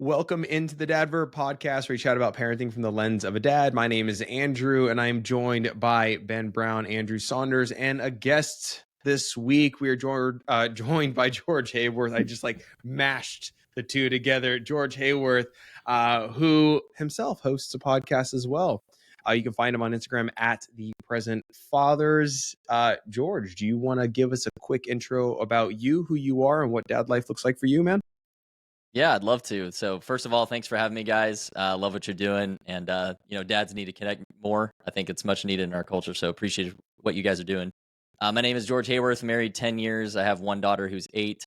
Welcome into the Dad Verb Podcast, where we chat about parenting from the lens of a dad. My name is Andrew, and I am joined by Ben Brown, Andrew Saunders, and a guest this week. We are joined by George Hayworth. I just mashed the two together. George Hayworth, who himself hosts a podcast as well. You can find him on Instagram at The Present Fathers. George, do you want to give us a quick intro about you, who you are, and what dad life looks like for you, man? Yeah, I'd love to. So first of all, thanks for having me, guys. Love what you're doing. And, dads need to connect more. I think it's much needed in our culture. So appreciate what you guys are doing. My name is George Hayworth, married 10 years. I have one daughter who's 8.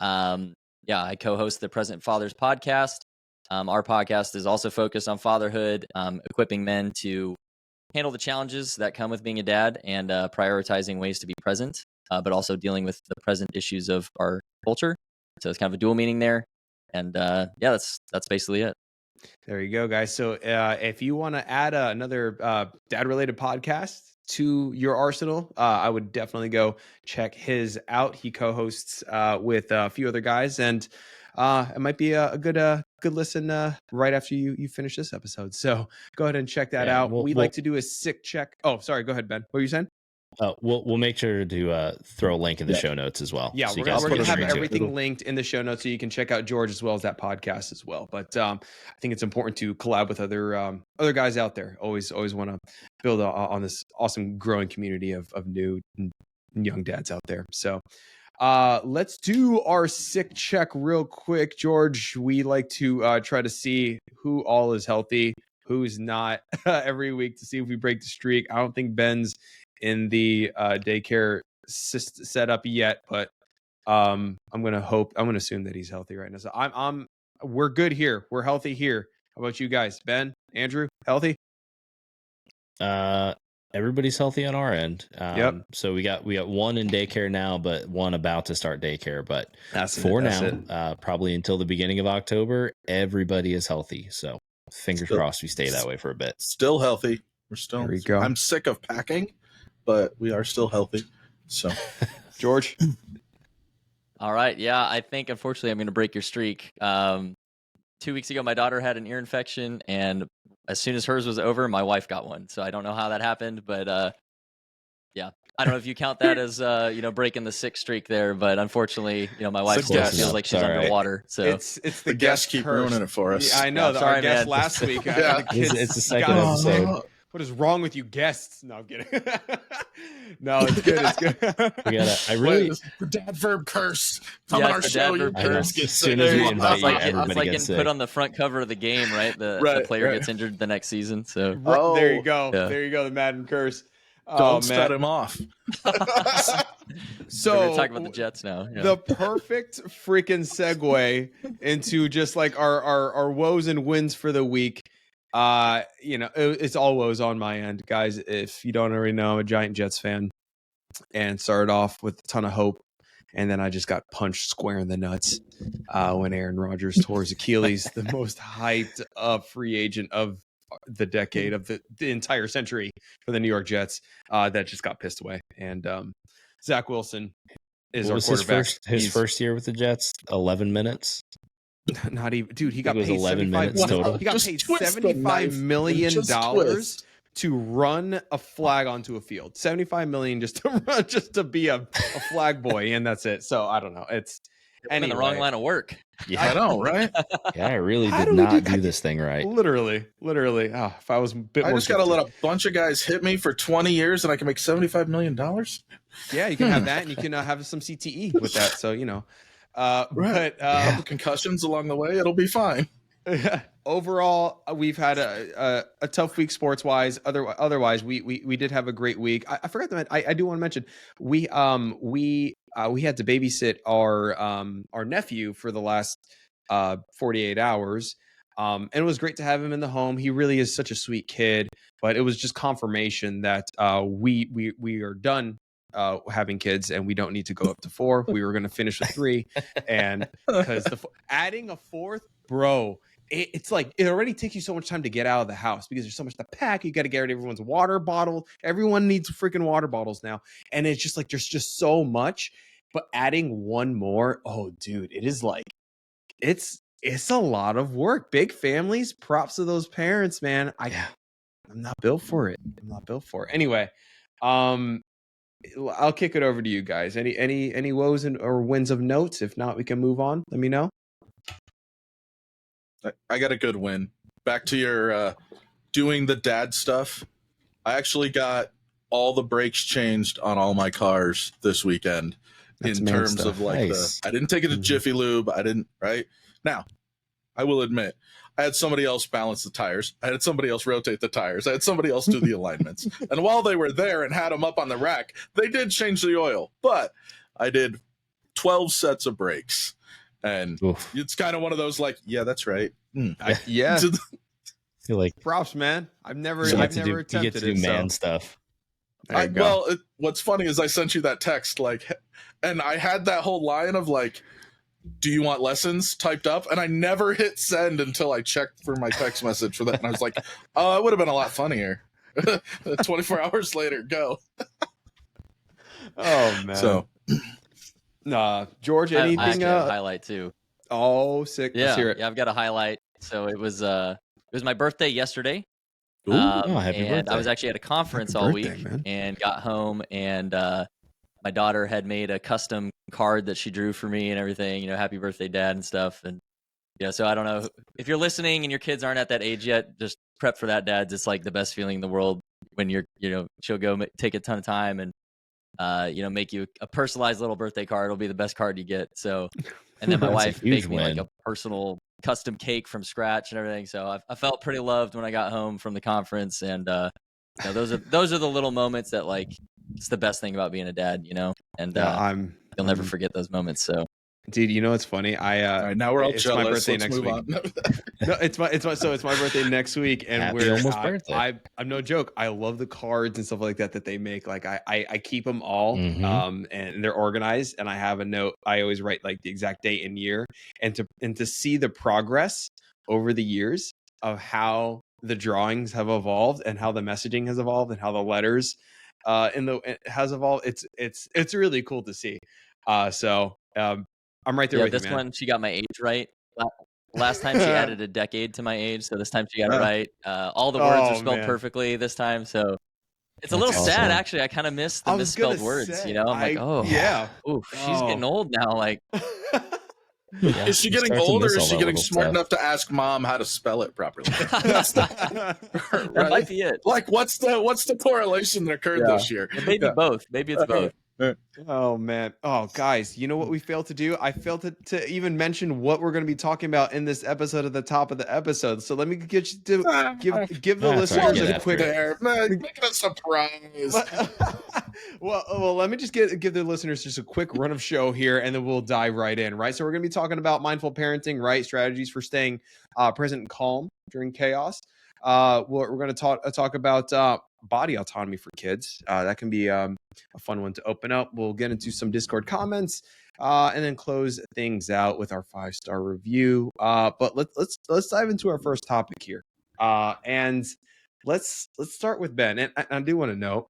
I co-host the Present Fathers podcast. Our podcast is also focused on fatherhood, equipping men to handle the challenges that come with being a dad and prioritizing ways to be present, but also dealing with the present issues of our culture. So it's kind of a dual meaning there. And that's basically it. There you go, guys. So if you want to add another dad-related podcast to your arsenal, I would definitely go check his out. He co-hosts with a few other guys, and it might be a good listen right after you finish this episode. So go ahead and check that out. We'd like to do a sick check. Oh, sorry. Go ahead, Ben. What were you saying? We'll make sure to throw a link in the show notes as well. Yeah, so we're going to have everything linked in the show notes so you can check out George as well as that podcast as well. But I think it's important to collab with other guys out there. Always want to build on this awesome growing community of new and young dads out there. So let's do our sick check real quick. George, we like to try to see who all is healthy, who's not every week to see if we break the streak. I don't think Ben's in the daycare setup yet, but I'm gonna assume that he's healthy right now. So we're good here. We're healthy here. How about you guys? Ben, Andrew, healthy? Everybody's healthy on our end. Yep. So we got one in daycare now, but one about to start daycare. But that's probably until the beginning of October, everybody is healthy. So fingers crossed we stay that way for a bit. Still healthy. We're still. There we go. I'm sick of packing, but we are still healthy. So, George. All right. Yeah, I think unfortunately I'm going to break your streak. 2 weeks ago, my daughter had an ear infection, and as soon as hers was over, my wife got one. So I don't know how that happened, but I don't know if you count that as breaking the sick streak there. But unfortunately, my wife still feels like she's underwater. So it's the guests keep ruining it for us. Yeah, I know. Our guest last week. It's the second episode. What is wrong with you guests? No, I'm kidding. No, it's good. It's good. The Dad Verb curse. Come on our show. Your curse as soon as we invite you, it's like getting put on the front cover of the game, right? The player gets injured the next season. So there you go. Yeah. There you go. The Madden curse. Don't set him off. So we're talking about the Jets now. Yeah. The perfect freaking segue into just like our woes and wins for the week. It's all woes on my end, guys. If you don't already know, I'm a giant Jets fan and started off with a ton of hope, and then I just got punched square in the nuts when Aaron Rodgers tore his Achilles, the most hyped up free agent of the decade, of the entire century for the New York Jets, that just got pissed away. And Zach Wilson is our quarterback. His first year with the Jets, 11 minutes. Not even, dude. He got paid 11 minutes total. He got paid $75 million to run a flag onto a field. $75 million just to be a flag boy, and that's it. So I don't know. It's in the wrong line of work. Yeah, I know, right? Yeah, I really did not do this thing right. Literally. Oh, if I was a bit more. I just got to let a bunch of guys hit me for 20 years, and I can make $75 million. Yeah, you can have that, and you can have some CTE with that. So But concussions along the way, it'll be fine. Overall, we've had a tough week sports wise. Otherwise, we did have a great week. I forgot to mention. I do want to mention we had to babysit our nephew for the last 48 hours. And it was great to have him in the home. He really is such a sweet kid. But it was just confirmation that we are done having kids, and we don't need to go up to 4. We were going to finish with 3, and because adding a 4th, bro, it's like it already takes you so much time to get out of the house because there's so much to pack. You got to get rid of everyone's water bottle. Everyone needs freaking water bottles now, and it's just like there's just so much. But adding one more, oh dude, it is like it's it's a lot of work. Big families, props to those parents, man. I'm not built for it. I'm not built for it. Anyway, I'll kick it over to you guys. Any woes or wins of notes? If not, we can move on. Let me know. I got a good win. Back to your doing the dad stuff. I actually got all the brakes changed on all my cars this weekend. That's in terms stuff. Of like nice. I didn't take it to Jiffy Lube. I didn't, right? Now, I will admit, I had somebody else balance the tires. I had somebody else rotate the tires. I had somebody else do the alignments. And while they were there and had them up on the rack, they did change the oil. But I did 12 sets of brakes. And it's kind of one of those like, yeah, that's right. Yeah. Feel like props, man. I've never attempted you get to do man stuff. What's funny is I sent you that text, like, and I had that whole line of like, do you want lessons typed up? And I never hit send until I checked for my text message for that. And I was like, oh, it would have been a lot funnier. 24 hours later, go. Oh, man. So, George, anything? I actually have a highlight too. Oh, sick. Yeah, let's hear it. Yeah, I've got a highlight. So it was my birthday yesterday. Ooh, happy birthday. I was actually at a conference all week, man. And got home, and my daughter had made a custom card that she drew for me and everything, happy birthday, Dad, and stuff. And so I don't know if you're listening and your kids aren't at that age yet, just prep for that, dads. It's like the best feeling in the world when she'll go take a ton of time and make you a personalized little birthday card. It'll be the best card you get. So, and then my wife baked me like a personal custom cake from scratch and everything. So I felt pretty loved when I got home from the conference. And those are the little moments that like it's the best thing about being a dad, and you'll never forget those moments. So, dude, it's funny. All right, now we're all jealous. My birthday Let's next week. No, it's my birthday next week, and happy almost birthday. I'm no joke. I love the cards and stuff like that they make. Like I keep them all, and they're organized. And I have a note. I always write like the exact date and year, and to see the progress over the years of how the drawings have evolved and how the messaging has evolved and how the letters it has evolved. It's really cool to see. So I'm right there with this you, man. one, she got my age right. Last time she added a decade to my age, so this time she got it right. All the words are spelled perfectly this time, so it's a little sad actually. I kind of miss the misspelled words. I'm like, she's getting old now. Like, is she getting old, or is she getting smart enough to ask mom how to spell it properly? That might be it. Like, what's the correlation that occurred this year? Maybe both. Maybe it's both. Oh man. Oh guys, you know what we failed to do? I failed to even mention what we're going to be talking about in this episode at the top of the episode. So let me get you to give the listeners a quick make it a surprise. well, let me just give the listeners just a quick run of show here, and then we'll dive right in. Right. So we're going to be talking about mindful parenting, right? Strategies for staying present and calm during chaos. We're going to talk about body autonomy for kids. That can be a fun one to open up. We'll get into some Discord comments and then close things out with our 5-star review. But let's dive into our first topic here. And let's start with Ben. And I do want to know,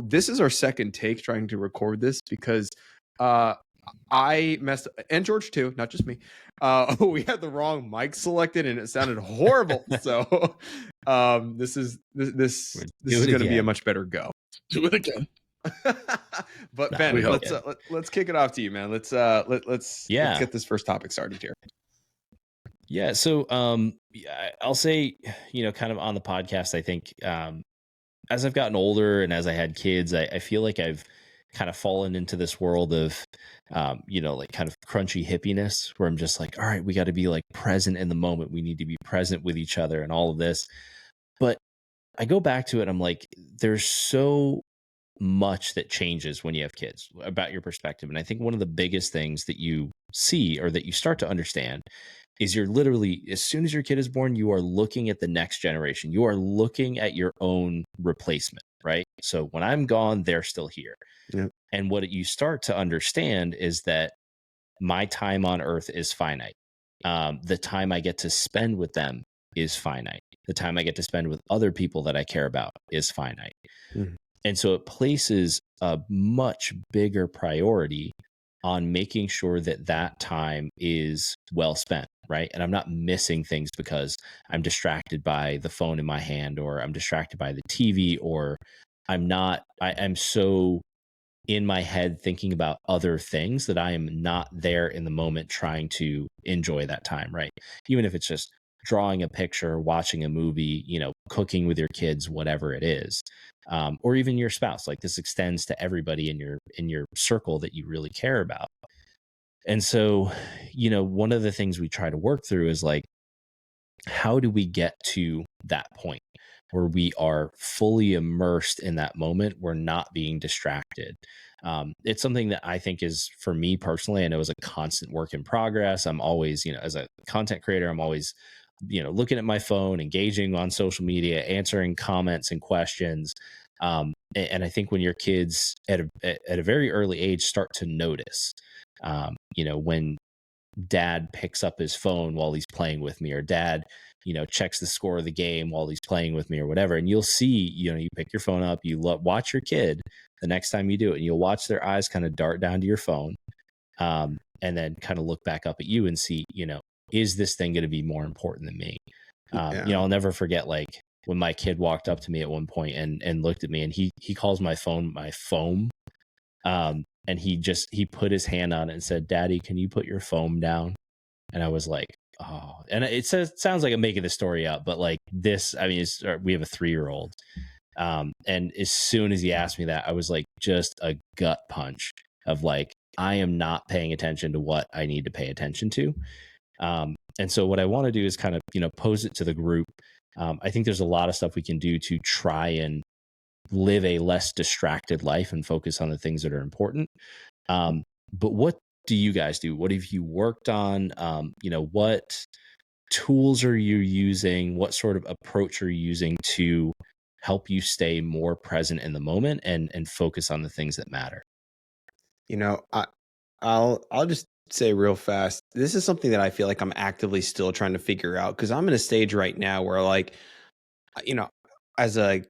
this is our second take trying to record this because I messed up, and George too, not just me. We had the wrong mic selected and it sounded horrible. So this is going to be a much better go. Do it again. But Ben, let's kick it off to you, man. Let's get this first topic started here. Yeah. So I'll say, kind of on the podcast, I think as I've gotten older and as I had kids, I feel like I've kind of fallen into this world of, like kind of crunchy hippiness where I'm just like, all right, we got to be like present in the moment. We need to be present with each other and all of this. But I go back to it. I'm like, there's so much that changes when you have kids about your perspective. And I think one of the biggest things that you see or that you start to understand is you're literally, as soon as your kid is born, you are looking at the next generation. You are looking at your own replacement, right? So when I'm gone, they're still here. Yep. And what you start to understand is that my time on earth is finite. The time I get to spend with them is finite. The time I get to spend with other people that I care about is finite. Mm-hmm. And so it places a much bigger priority on making sure that that time is well spent, right? And I'm not missing things because I'm distracted by the phone in my hand, or I'm distracted by the TV, or I'm so in my head thinking about other things that I am not there in the moment trying to enjoy that time, right? Even if it's just drawing a picture, watching a movie, cooking with your kids, whatever it is, or even your spouse. Like, this extends to everybody in your circle that you really care about. And so, one of the things we try to work through is like, how do we get to that point where we are fully immersed in that moment? We're not being distracted. It's something that I think is, for me personally, I know is a constant work in progress. I'm always, as a content creator, I'm always, looking at my phone, engaging on social media, answering comments and questions. And I think when your kids at a very early age start to notice, when dad picks up his phone while he's playing with me, or dad, checks the score of the game while he's playing with me, or whatever. And you'll see, you pick your phone up, you watch your kid the next time you do it, and you'll watch their eyes kind of dart down to your phone, and then kind of look back up at you and see, is this thing going to be more important than me? I'll never forget, like, when my kid walked up to me at one point and looked at me, and he calls my phone my foam. And he put his hand on it and said, "Daddy, can you put your foam down?" And I was like, oh, and it sounds like I'm making the story up, but like this, I mean, we have a 3-year-old. And as soon as he asked me that, I was like, just a gut punch of like, I am not paying attention to what I need to pay attention to. And so what I want to do is kind of, pose it to the group. I think there's a lot of stuff we can do to try and live a less distracted life and focus on the things that are important. But what do you guys do? What have you worked on? What tools are you using? What sort of approach are you using to help you stay more present in the moment and focus on the things that matter? I'll just say real fast, this is something that I feel like I'm actively still trying to figure out, because I'm in a stage right now where, like, as a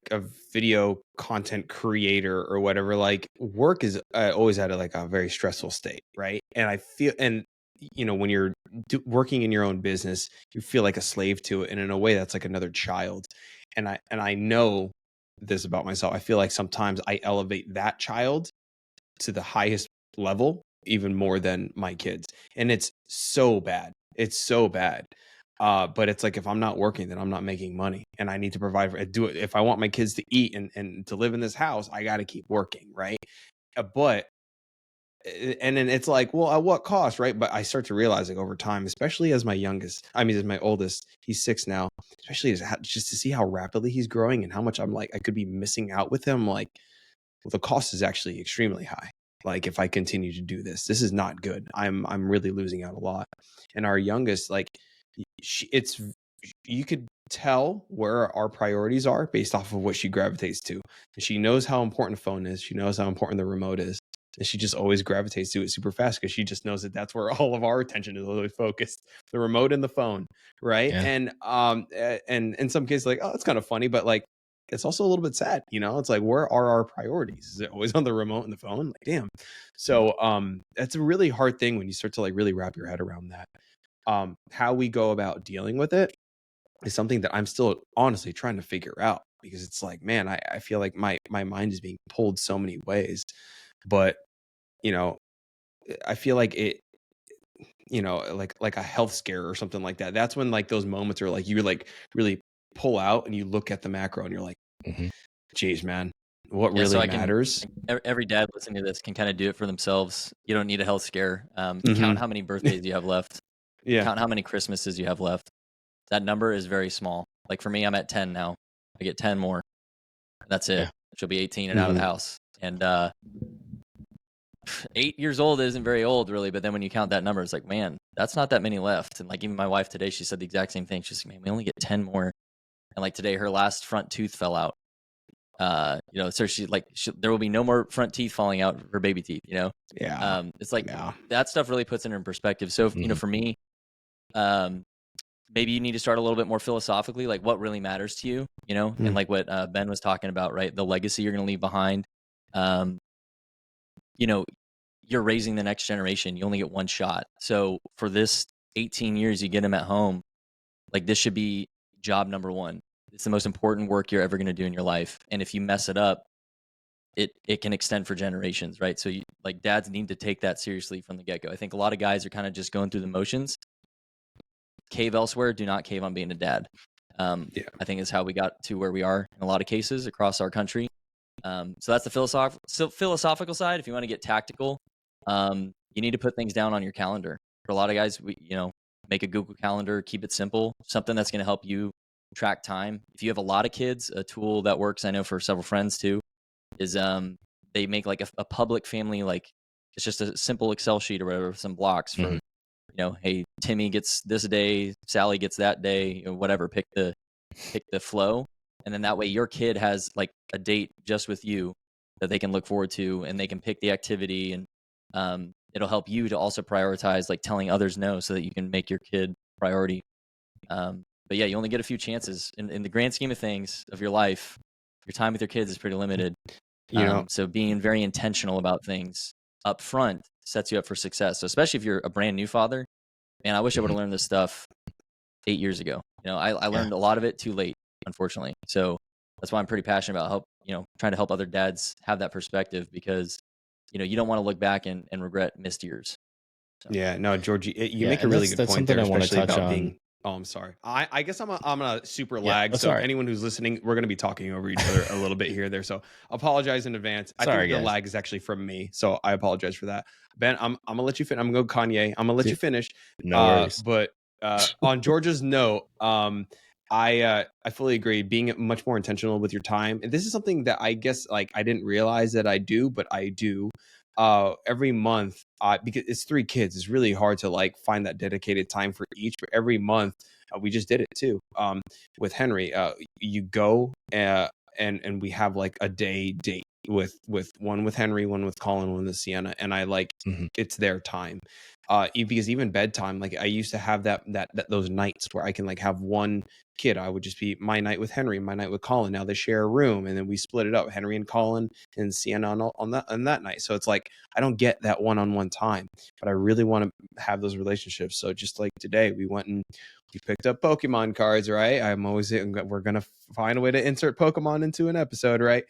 video content creator or whatever, like, work is always at a very stressful state, right? And I feel, and when you're working in your own business, you feel like a slave to it, and in a way that's like another child. And I know this about myself. I feel like sometimes I elevate that child to the highest level even more than my kids, and it's so bad. It's so bad. But it's like, if I'm not working, then I'm not making money, and I need to provide for it. If I want my kids to eat and to live in this house, I got to keep working, right? And then it's like, well, at what cost, right? But I start to realize, like, over time, especially as my oldest, he's 6 now, especially just to see how rapidly he's growing and how much I'm like, I could be missing out with him. Like, well, the cost is actually extremely high. Like, if I continue to do this is not good. I'm really losing out a lot. And our youngest, like, you could tell where our priorities are based off of what she gravitates to. And she knows how important the phone is. She knows how important the remote is. And she just always gravitates to it super fast, because she just knows that that's where all of our attention is always focused, the remote and the phone, right? Yeah. And in some cases, like, oh, it's kind of funny, but like, it's also a little bit sad, it's like, where are our priorities? Is it always on the remote and the phone? Like, damn. So that's a really hard thing when you start to like really wrap your head around that. How we go about dealing with it is something that I'm still honestly trying to figure out, because it's like, man, I feel like my mind is being pulled so many ways. But I feel like it, like a health scare or something like that. That's when like those moments are like, you like really pull out and you look at the macro and you're like, geez, man, what really matters? Every dad listening to this can kind of do it for themselves. You don't need a health scare. Count how many birthdays you have left. Yeah. Count how many Christmases you have left. That number is very small. Like, for me, I'm at 10 now. I get 10 more. That's it. Yeah. She'll be 18 and out of the house. And 8 years old isn't very old, really. But then when you count that number, it's like, man, that's not that many left. And like, even my wife today, she said the exact same thing. She's like, man, we only get 10 more. And like today, her last front tooth fell out. So there will be no more front teeth falling out, her baby teeth. Yeah. It's like, that stuff really puts it in perspective. So for me, maybe you need to start a little bit more philosophically, like what really matters to you, and like what Ben was talking about, right? The legacy you're going to leave behind. you're raising the next generation. You only get one shot. So for this 18 years you get them at home, like this should be job number one. It's the most important work you're ever going to do in your life. And if you mess it up, it can extend for generations, right? So like dads need to take that seriously from the get-go. I think a lot of guys are kind of just going through the motions. Cave elsewhere, do not cave on being a dad. I think is how we got to where we are in a lot of cases across our country. So that's the philosophical side. If you want to get tactical, you need to put things down on your calendar. For a lot of guys, make a Google Calendar, keep it simple, something that's going to help you track time. If you have a lot of kids, a tool that works, I know for several friends too, is they make like a public family, like it's just a simple Excel sheet or whatever, some blocks for, hey, Timmy gets this day, Sally gets that day, or whatever, pick the flow. And then that way your kid has like a date just with you that they can look forward to, and they can pick the activity, and it'll help you to also prioritize like telling others no, so that you can make your kid priority. But yeah, you only get a few chances in the grand scheme of things of your life. Your time with your kids is pretty limited. So being very intentional about things up front sets you up for success. So especially if you're a brand new father, man, I wish I would have learned this stuff 8 years ago. I learned a lot of it too late, unfortunately. So that's why I'm pretty passionate about trying to help other dads have that perspective, because you don't want to look back and regret missed years. So. Yeah, no, Georgie, you make a really good point there, especially about being. Oh, I'm sorry. I guess I'm a super lag. So anyone who's listening, we're going to be talking over each other a little bit here there. So apologize in advance. I think the lag is actually from me. So I apologize for that. Ben, I'm going to let you finish. I'm going to go Kanye. I'm going to let you finish. No worries. But on George's note, I fully agree. Being much more intentional with your time. And this is something that I guess like I didn't realize that I do, but I do. Every month, because it's 3 kids, it's really hard to like find that dedicated time for each. But every month, we just did it too. With Henry, you go and we have like a date with one with Henry, one with Colin, one with Sienna, and I like it's their time. Because even bedtime, like I used to have that those nights where I can like have one kid. I would just be my night with Henry, my night with Colin. Now they share a room, and then we split it up, Henry and Colin and Sienna on that night. So it's like I don't get that one-on-one time, but I really want to have those relationships. So just like today, we went and we picked up Pokemon cards, right? We're gonna find a way to insert Pokemon into an episode, right?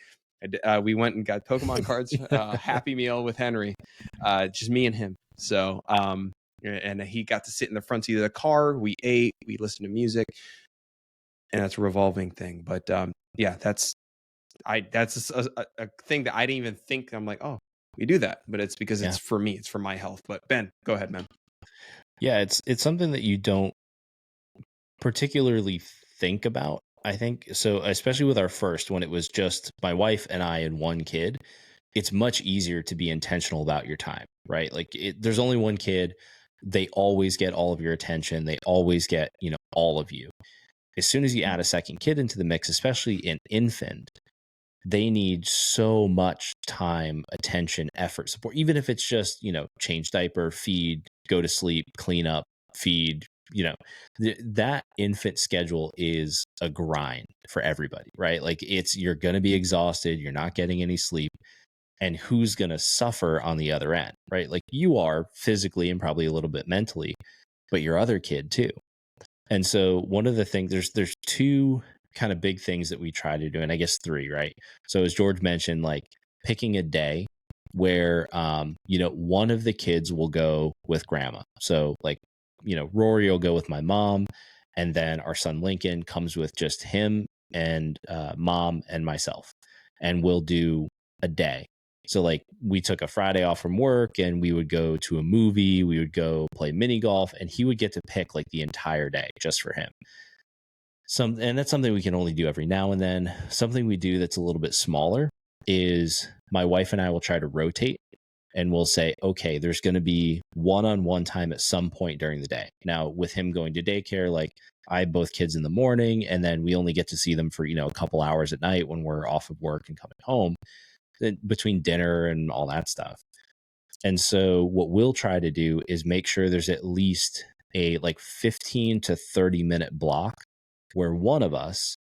We went and got Pokemon cards, Happy Meal with Henry, just me and him. So, and he got to sit in the front seat of the car. We ate, we listened to music, and that's a revolving thing. But yeah, that's a thing that I didn't even think. I'm like, oh, we do that, but it's because it's for me, it's for my health. But Ben, go ahead, man. Yeah, it's something that you don't particularly think about, I think. So, especially with our first, when it was just my wife and I and one kid, it's much easier to be intentional about your time, right? Like there's only one kid. They always get all of your attention. They always get, all of you. As soon as you add a second kid into the mix, especially an infant, they need so much time, attention, effort, support, even if it's just, change diaper, feed, go to sleep, clean up, feed, that infant schedule is a grind for everybody, right? Like you're going to be exhausted. You're not getting any sleep. And who's going to suffer on the other end, right? Like you are physically and probably a little bit mentally, but your other kid too. And so one of the things, there's 2 kind of big things that we try to do, and I guess 3, right? So as George mentioned, like picking a day where, one of the kids will go with grandma. So like, Rory will go with my mom, and then our son Lincoln comes with just him and mom and myself, and we'll do a day. So like we took a Friday off from work and we would go to a movie, we would go play mini golf, and he would get to pick like the entire day just for him. And that's something we can only do every now and then. Something we do that's a little bit smaller is my wife and I will try to rotate, and we'll say, okay, there's going to be one-on-one time at some point during the day. Now with him going to daycare, like I have both kids in the morning, and then we only get to see them for, a couple hours at night when we're off of work and coming home, between dinner and all that stuff. And so what we'll try to do is make sure there's at least a like 15 to 30 minute block where one of us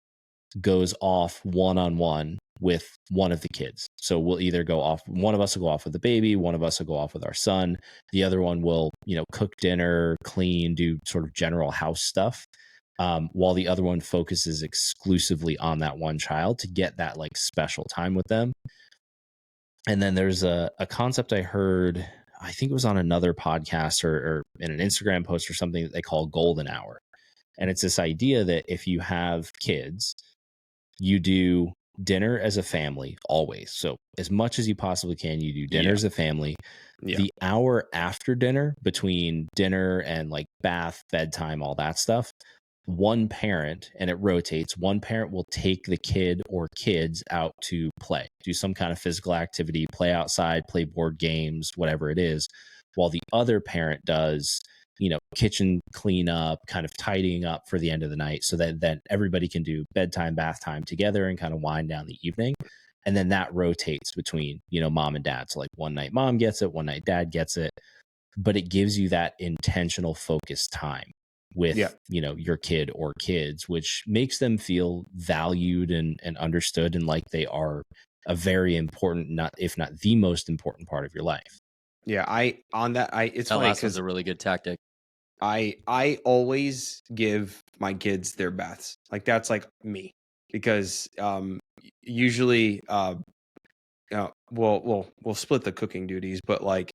goes off one-on-one with one of the kids. So we'll either go off, one of us will go off with the baby, one of us will go off with our son, the other one will, cook dinner, clean, do sort of general house stuff, while the other one focuses exclusively on that one child to get that like special time with them. And then there's a concept I heard, I think it was on another podcast or in an Instagram post or something, that they call golden hour. And it's this idea that if you have kids, you do dinner as a family always. So as much as you possibly can, you do dinner as a family. Yeah. The hour after dinner, between dinner and like bath, bedtime, all that stuff, one parent, and it rotates, one parent will take the kid or kids out to play, do some kind of physical activity, play outside, play board games, whatever it is, while the other parent does, kitchen cleanup, kind of tidying up for the end of the night, so that everybody can do bedtime, bath time together and kind of wind down the evening. And then that rotates between, mom and dad. So like one night mom gets it, one night dad gets it, but it gives you that intentional focused time with, your kid or kids, which makes them feel valued and understood, and like they are a very important, if not the most important part of your life. Yeah. It's that funny last one's a really good tactic. I always give my kids their baths. Like that's like me, because usually we'll split the cooking duties, but like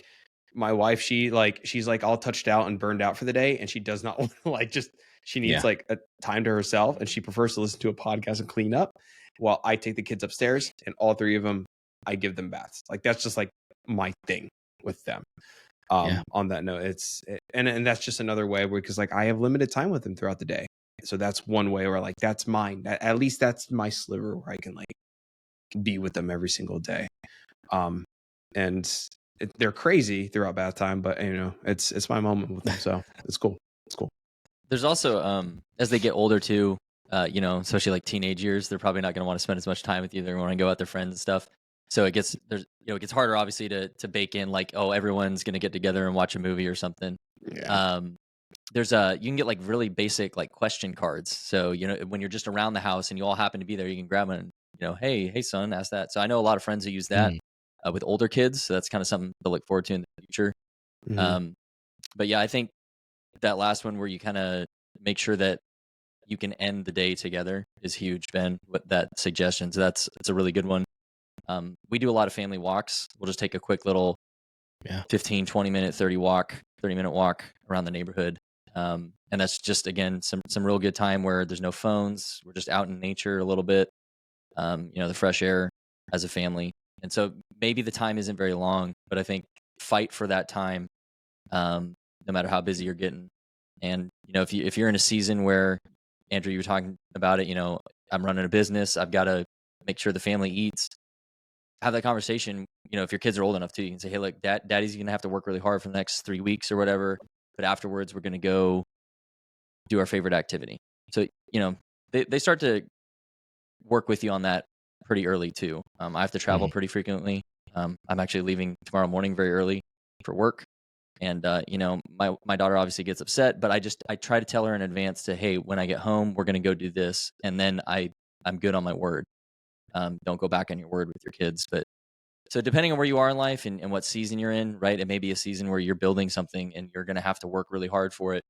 my wife, she's like all touched out and burned out for the day, and she does not want to she needs like a time to herself, and she prefers to listen to a podcast and clean up while I take the kids upstairs, and all three of them, I give them baths. Like that's just like my thing with them. On that note, and that's just another way because like I have limited time with them throughout the day. So that's one way where like that's mine. At least that's my sliver where I can like be with them every single day. And they're crazy throughout bath time, but it's my moment with them. So it's cool. It's cool. There's also, as they get older too, especially like teenage years, they're probably not going to want to spend as much time with you. They're going to want to go out with their friends and stuff. So it gets harder obviously to bake in like, oh, everyone's going to get together and watch a movie or something. Yeah. You can get like really basic like question cards. So, when you're just around the house and you all happen to be there, you can grab one and, hey son, ask that. So I know a lot of friends who use that with older kids. So that's kind of something to look forward to in the future. Mm-hmm. But yeah, I think that last one where you kind of make sure that you can end the day together is huge, Ben, with that suggestion. So that's a really good one. We do a lot of family walks. We'll just take a quick little 15, 20 minute, 30-minute walk around the neighborhood. And that's just, again, some real good time where there's no phones. We're just out in nature a little bit, the fresh air as a family. And so maybe the time isn't very long, but I think fight for that time, no matter how busy you're getting. And, if you're in a season where, Andrew, you were talking about it, I'm running a business, I've got to make sure the family eats. Have that conversation, if your kids are old enough too, you can say, hey, look, daddy's going to have to work really hard for the next 3 weeks or whatever, but afterwards we're going to go do our favorite activity. So, they start to work with you on that pretty early too. I have to travel pretty frequently. I'm actually leaving tomorrow morning very early for work. And, my daughter obviously gets upset, but I try to tell her in advance to, hey, when I get home, we're going to go do this. And then I'm good on my word. Don't go back on your word with your kids. But so depending on where you are in life and what season you're in, right? It may be a season where you're building something and you're going to have to work really hard for it.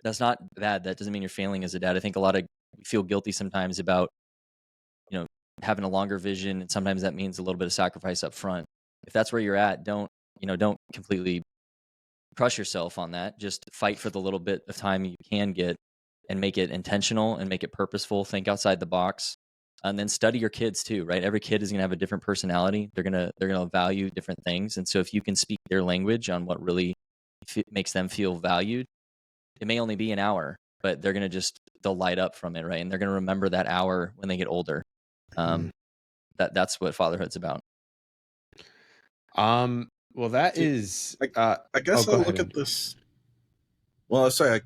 That's not bad. That doesn't mean you're failing as a dad. I think we feel guilty sometimes about, having a longer vision. And sometimes that means a little bit of sacrifice up front. If that's where you're at, don't completely crush yourself on that. Just fight for the little bit of time you can get and make it intentional and make it purposeful. Think outside the box. And then study your kids too, right? Every kid is going to have a different personality. They're going to value different things. And so if you can speak their language on what really makes them feel valued, it may only be an hour, but they'll light up from it, right? And they're going to remember that hour when they get older. That's what fatherhood's about. Well, that is. I guess I'll look at this. Well, I say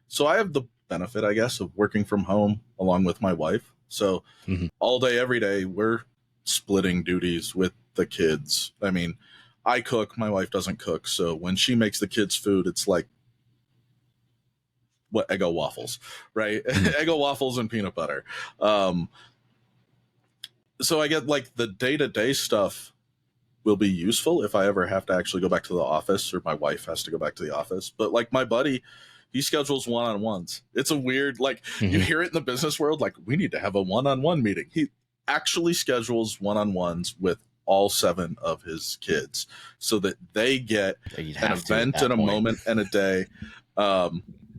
so I have the benefit, I guess, of working from home along with my wife. So all day, every day, we're splitting duties with the kids. I mean, I cook, my wife doesn't cook. So when she makes the kids food, it's like what Eggo waffles, right? Eggo waffles and peanut butter. So I get like the day-to-day stuff will be useful if I ever have to actually go back to the office, or my wife has to go back to the office. But like my buddy, he schedules one-on-ones. It's a weird, like you hear it in the business world, like we need to have a one-on-one meeting. He actually schedules one-on-ones with all 7 of his kids so that they get an event and a moment and a day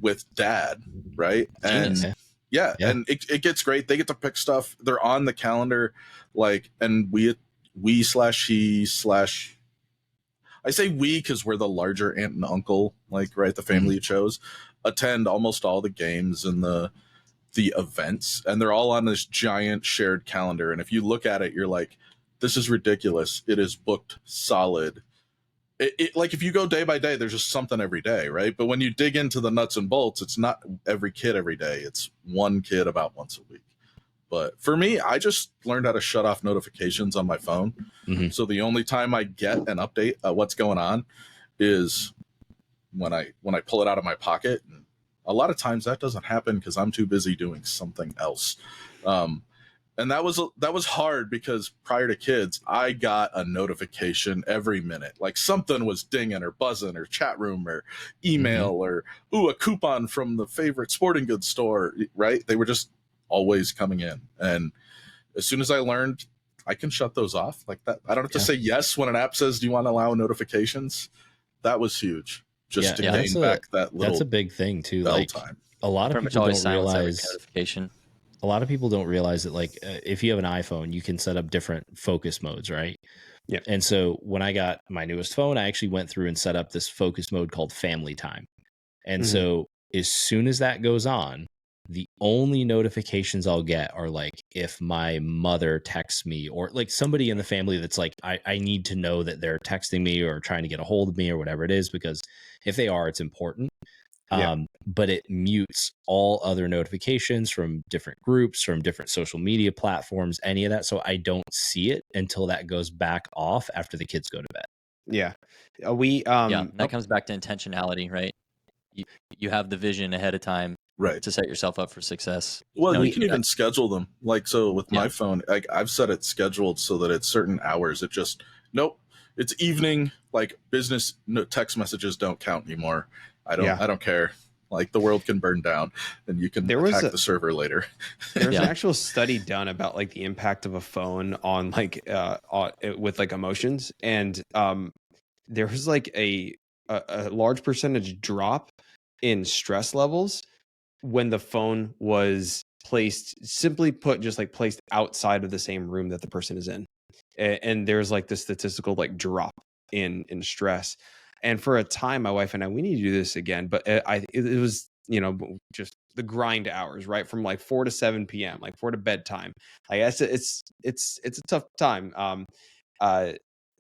with dad, right? And yeah, and it gets great. They get to pick stuff. They're on the calendar, like, and we slash he slash, I say we because we're the larger aunt and uncle, like, right, the family you chose, attend almost all the games and the events, and they're all on this giant shared calendar. And if you look at it, you're like, this is ridiculous. It is booked solid. It like if you go day by day, there's just something every day, right? But when you dig into the nuts and bolts, it's not every kid every day. It's one kid about once a week. But for me, I just learned how to shut off notifications on my phone. So the only time I get an update what's going on is when I pull it out of my pocket. And a lot of times that doesn't happen because I'm too busy doing something else. And that was hard because prior to kids, I got a notification every minute, like something was dinging or buzzing or chat room or email or, ooh, a coupon from the favorite sporting goods store, right? They were just always coming in. And as soon as I learned I can shut those off like that, I don't have to say yes when an app says, do you want to allow notifications? That was huge. Just to gain back that little. That's a big thing too. Like time. A lot of people don't realize notification. A lot of people don't realize that, like, if you have an iPhone, you can set up different focus modes, right? Yeah. And so when I got my newest phone, I actually went through and set up this focus mode called Family Time. And so as soon as that goes on, the only notifications I'll get are like if my mother texts me or like somebody in the family that's like, I need to know that they're texting me or trying to get a hold of me or whatever it is, because if they are, it's important. But it mutes all other notifications from different groups, from different social media platforms, any of that. So I don't see it until that goes back off after the kids go to bed. Yeah. That comes back to intentionality, right? You have the vision ahead of time, right, to set yourself up for success. Well, you can even schedule them. Like, so with my phone, I've set it scheduled so that it's certain hours. It just, it's evening, like business text messages don't count anymore. I don't care. Like the world can burn down and you can attack the server later. There's an actual study done about like the impact of a phone on like with like emotions. And there was like a large percentage drop in stress levels when the phone was placed, simply put, just like placed outside of the same room that the person is in. And there's like this statistical like drop in stress. And for a time, my wife and I, we need to do this again, but it was, just the grind hours, right? From like 4 to 7 p.m., like 4 to bedtime. I guess it's a tough time.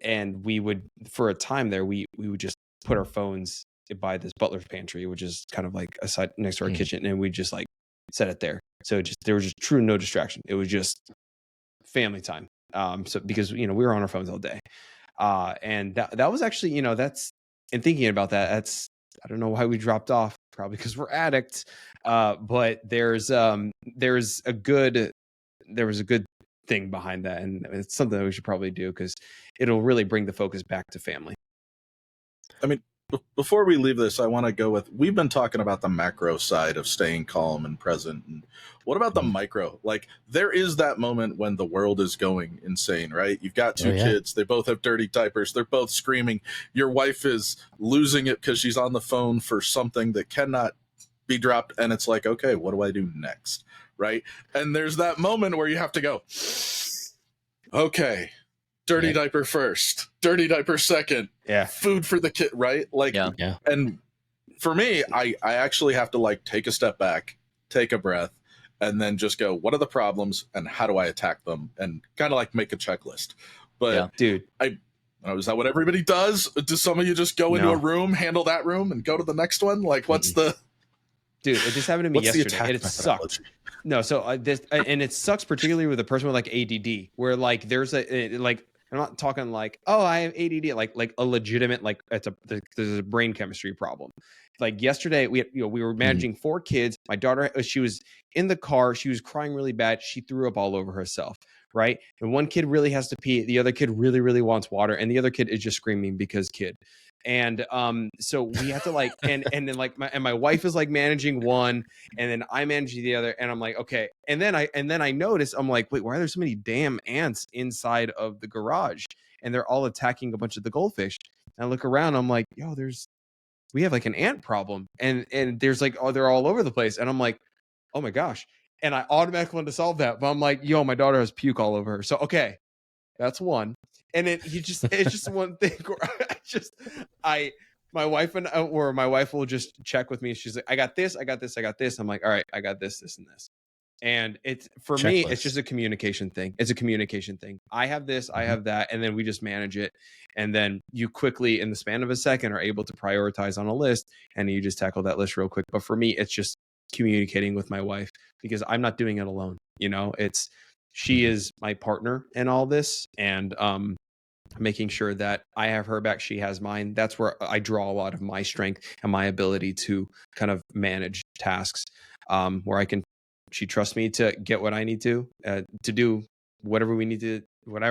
And we would, for a time there, we would just put our phones by this butler's pantry, which is kind of like aside next to our kitchen. And we just like set it there. So there was just true no distraction. It was just family time. So because, we were on our phones all day. And that was actually, and thinking about that, I don't know why we dropped off, probably because we're addicts. But there was a good thing behind that. And it's something that we should probably do because it'll really bring the focus back to family. I mean, before we leave this, I want to go with, we've been talking about the macro side of staying calm and present. And what about the micro? Like, there is that moment when the world is going insane, right? You've got two kids. They both have dirty diapers. They're both screaming. Your wife is losing it because she's on the phone for something that cannot be dropped. And it's like, okay, what do I do next? Right? And there's that moment where you have to go, okay, dirty diaper first, dirty diaper second, food for the kid, right? Like, and for me, I actually have to like take a step back, take a breath, and then just go, what are the problems and how do I attack them? And kind of like make a checklist. But dude, is that what everybody does? Do some of you just go into a room, handle that room, and go to the next one? Like, what's the... Dude, it just happened to me yesterday, and it sucked. No, so and it sucks particularly with a person with like ADD, where like there's I'm not talking like, oh, I have ADD, like a legitimate, like there's a brain chemistry problem. Like yesterday, we were managing 4 kids. My daughter, she was in the car. She was crying really bad. She threw up all over herself. Right. And one kid really has to pee. The other kid really, really wants water. And the other kid is just screaming because kid. And so we have to like, and then like my wife is like managing one, and then I manage the other, and I'm like, okay. And then I notice, I'm like, wait, why are there so many damn ants inside of the garage? And they're all attacking a bunch of the goldfish. And I look around, I'm like, yo, we have like an ant problem, and there's like, oh, they're all over the place. And I'm like, oh my gosh. And I automatically want to solve that, but I'm like, yo, my daughter has puke all over her. So okay, that's one. And it's just one thing where my wife will just check with me. She's like, I got this. I'm like, all right, I got this, this, and this. And it's for me, it's just a communication thing. It's a communication thing. I have this, I have that, and then we just manage it. And then you quickly, in the span of a second, are able to prioritize on a list, and you just tackle that list real quick. But for me, it's just communicating with my wife, because I'm not doing it alone. She is my partner in all this, and making sure that I have her back, she has mine. That's where I draw a lot of my strength and my ability to kind of manage tasks, where she trusts me to get what I need to do whatever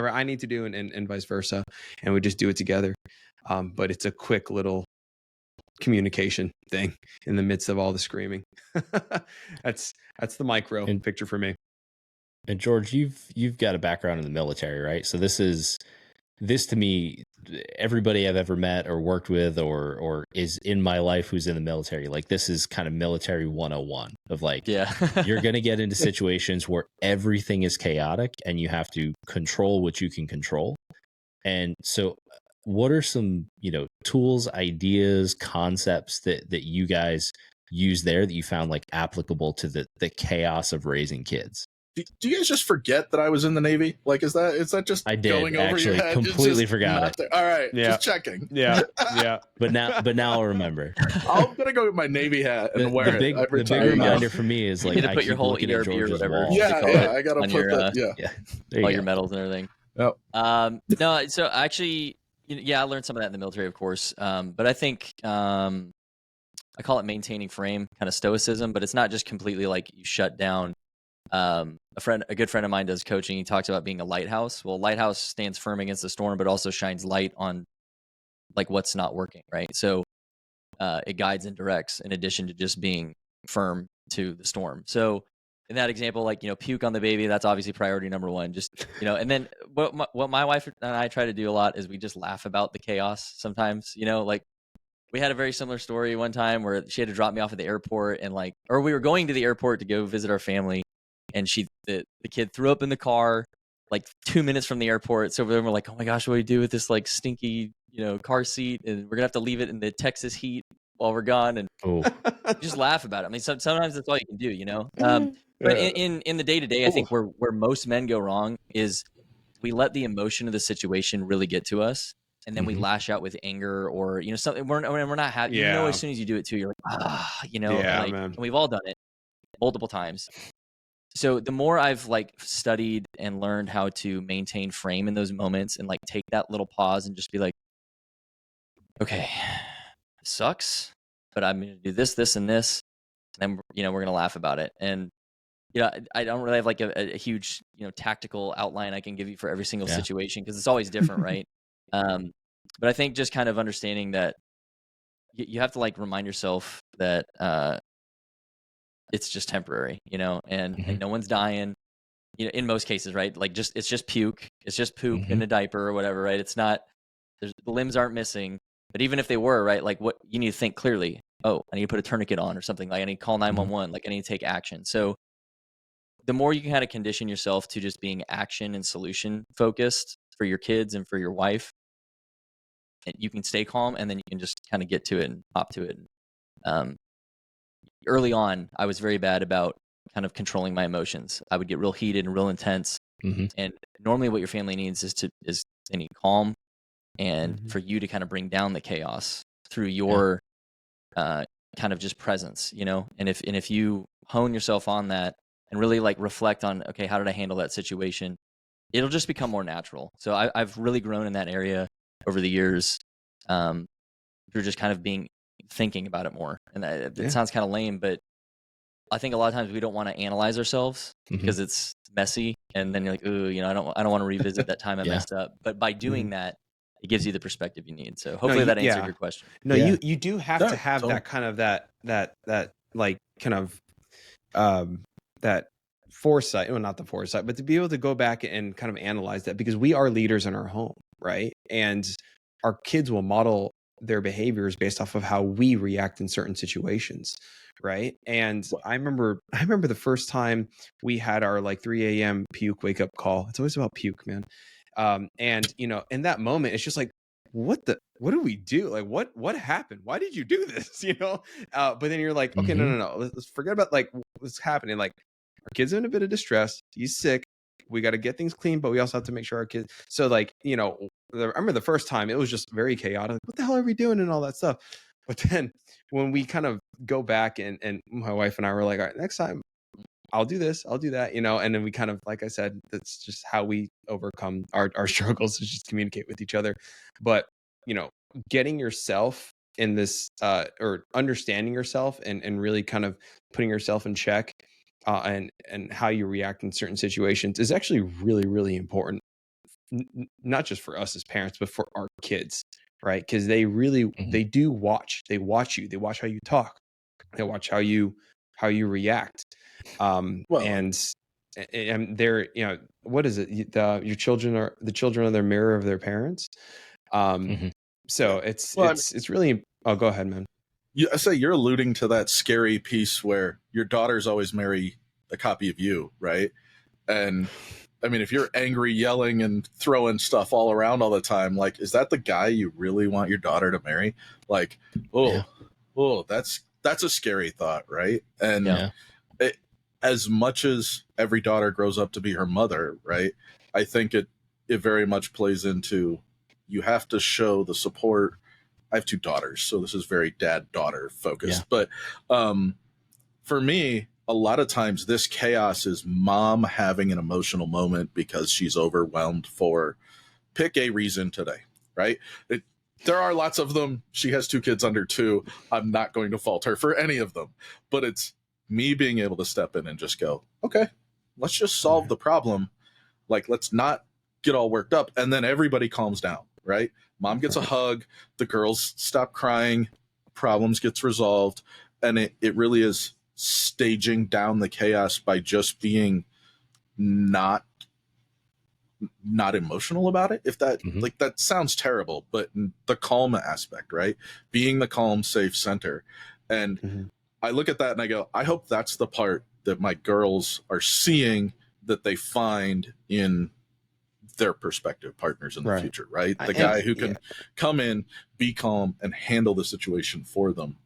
I need to do, and vice versa. And we just do it together. But it's a quick little communication thing in the midst of all the screaming. That's the micro picture for me. And George, you've got a background in the military, right? So this to me, everybody I've ever met or worked with or is in my life who's in the military, like this is kind of military 101 of like, you're going to get into situations where everything is chaotic and you have to control what you can control. And so what are some, tools, ideas, concepts that you guys use there that you found like applicable to the chaos of raising kids? Do you guys just forget that I was in the Navy? Like, is that just I did, going over actually, your head? completely forgot it. There. All right, yeah. Just checking. Yeah, yeah. But now I'll remember. I'm gonna go with my Navy hat and wear it. The big reminder for me is like, I put your whole ERB or whatever. I gotta put all your medals and everything. Yep. No, so actually, I learned some of that in the military, of course. But I think I call it maintaining frame, kind of stoicism. But it's not just completely like you shut down. A good friend of mine does coaching. He talks about being a lighthouse. Well, lighthouse stands firm against the storm, but also shines light on like what's not working, right? So it guides and directs in addition to just being firm to the storm. So in that example, like, puke on the baby, that's obviously priority number one. Just, and then what my wife and I try to do a lot is we just laugh about the chaos sometimes, like we had a very similar story one time where she had to drop me off at the airport or we were going to the airport to go visit our family. And the kid threw up in the car like 2 minutes from the airport. So we're like, oh my gosh, what do we do with this like stinky, car seat? And we're gonna have to leave it in the Texas heat while we're gone. And just laugh about it. I mean, sometimes that's all you can do, But in the day to day, I think where most men go wrong is we let the emotion of the situation really get to us, and then we lash out with anger or something. We're not happy. As soon as you do it too, you're like, man. And we've all done it multiple times. So the more I've like studied and learned how to maintain frame in those moments and like take that little pause and just be like, okay, it sucks, but I'm going to do this, this, and this. And then, we're going to laugh about it. And, I don't really have like a huge, tactical outline I can give you for every single situation because it's always different, right? But I think just kind of understanding that you have to like remind yourself that, it's just temporary, and no one's dying, in most cases, right? Like it's just puke. It's just poop in a diaper or whatever, right? It's not, the limbs aren't missing, but even if they were, right? Like what you need to think clearly. Oh, I need to put a tourniquet on or something. Like I need to call 911. Like I need to take action. So the more you can kind of condition yourself to just being action and solution focused for your kids and for your wife, and you can stay calm and then you can just kind of get to it and hop to it. Early on, I was very bad about kind of controlling my emotions. I would get real heated and real intense. And normally what your family needs is they need calm and for you to kind of bring down the chaos through your kind of just presence, and if you hone yourself on that and really like reflect on, okay, how did I handle that situation? it'll just become more natural. So I've really grown in that area over the years. Through just kind of thinking about it more. And it sounds kind of lame, but I think a lot of times we don't want to analyze ourselves because it's messy. And then you're like, ooh, I don't want to revisit that time I messed up. But by doing that, it gives you the perspective you need. So hopefully that answered your question. No, you do have to have that kind of that like kind of that foresight, well, not the foresight, but to be able to go back and kind of analyze that, because we are leaders in our home, right? And our kids will model their behaviors based off of how we react in certain situations, right? And I remember the first time we had our like 3 a.m. puke wake up call. It's always about puke, man. And in that moment, it's just like, what do we do? Like, what happened? Why did you do this? But then you're like, okay, no. Let's forget about like what's happening. Like, our kid's in a bit of distress. He's sick. We got to get things clean, but we also have to make sure our kids. So like, I remember the first time it was just very chaotic. What the hell are we doing and all that stuff? But then when we kind of go back and my wife and I were like, all right, next time I'll do this, I'll do that, and then we kind of, like I said, that's just how we overcome our struggles, is just communicate with each other. But, getting yourself in this or understanding yourself and really kind of putting yourself in check and how you react in certain situations is actually really, really important. Not just for us as parents, but for our kids, right? Because they really, they do watch. They watch you. They watch how you talk. They watch how you react. And they're, what is it? Your children are the children of their mirror of their parents. So it's really. Oh, go ahead, man. I say you're alluding to that scary piece where your daughters always marry a copy of you, right? And I mean, if you're angry, yelling, and throwing stuff all around all the time, like, is that the guy you really want your daughter to marry? Like, that's a scary thought, right? And as much as every daughter grows up to be her mother, right? I think it very much plays into, you have to show the support. I have 2 daughters, so this is very dad-daughter focused. But for me, a lot of times this chaos is mom having an emotional moment because she's overwhelmed for pick a reason today, right? There are lots of them. She has 2 kids under 2. I'm not going to fault her for any of them. But it's me being able to step in and just go, okay, let's just solve the problem. Like, let's not get all worked up. And then everybody calms down, right? Mom gets a hug. The girls stop crying. Problems gets resolved. And it really is staging down the chaos by just being not emotional about it. If that like, that sounds terrible, but the calm aspect, right? Being the calm, safe center. And I look at that and I go, I hope that's the part that my girls are seeing, that they find in their prospective partners in the future, right? The guy who can come in, be calm, and handle the situation for them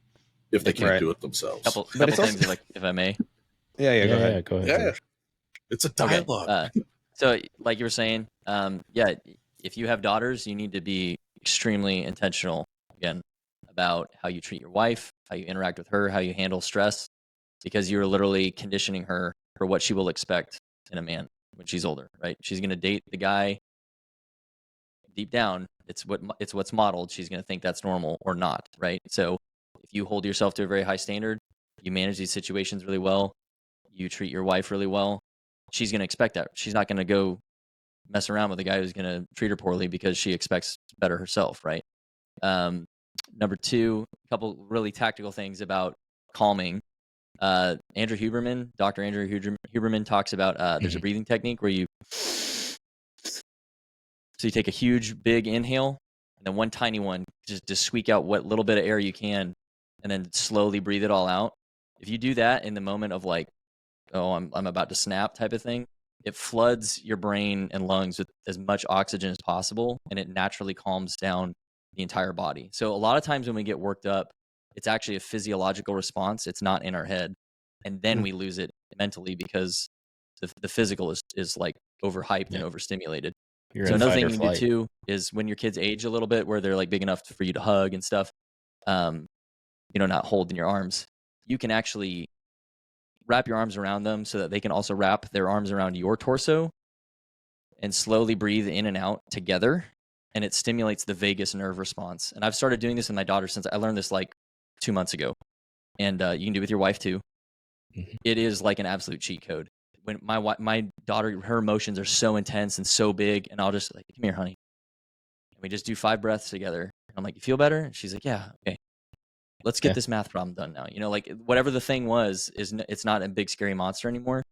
if they can't do it themselves. Couple things, if I may. Go ahead. Yeah. It's a dialogue. Okay. So like you were saying, if you have daughters, you need to be extremely intentional, again, about how you treat your wife, how you interact with her, how you handle stress, because you're literally conditioning her for what she will expect in a man when she's older, right? She's going to date the guy. Deep down, it's what's modeled. She's going to think that's normal or not, right? So if you hold yourself to a very high standard, you manage these situations really well, you treat your wife really well, she's going to expect that. She's not going to go mess around with a guy who's going to treat her poorly because she expects better herself, right? Number 2, a couple really tactical things about calming. Dr. Andrew Huberman talks about there's a breathing technique where you take a huge big inhale and then one tiny one, just squeak out what little bit of air you can and then slowly breathe it all out. If you do that in the moment of like, oh, I'm about to snap type of thing, it floods your brain and lungs with as much oxygen as possible, and it naturally calms down the entire body. So a lot of times when we get worked up, it's actually a physiological response. It's not in our head. And then we lose it mentally because the physical is like overhyped and overstimulated. So another thing you can do too is when your kids age a little bit, where they're like big enough for you to hug and stuff, not hold in your arms, you can actually wrap your arms around them so that they can also wrap their arms around your torso and slowly breathe in and out together. And it stimulates the vagus nerve response. And I've started doing this with my daughter since I learned this like 2 months ago. And you can do it with your wife too. It is like an absolute cheat code. When my daughter, her emotions are so intense and so big, and I'll just like, come here, honey. And we just do 5 breaths together. And I'm like, you feel better? And she's like, yeah, okay. Let's get this math problem done now. You know, like whatever the thing was, it's not a big scary monster anymore.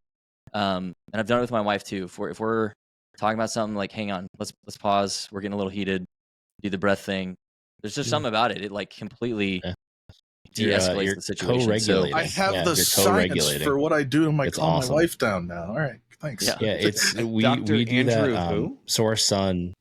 And I've done it with my wife too. If we're talking about something, like, hang on, let's pause. We're getting a little heated. Do the breath thing. There's just something about it. It like completely de-escalates the situation. So I have the science for what I do to calm my wife down now. All right, thanks. Yeah, it's we do that. So our son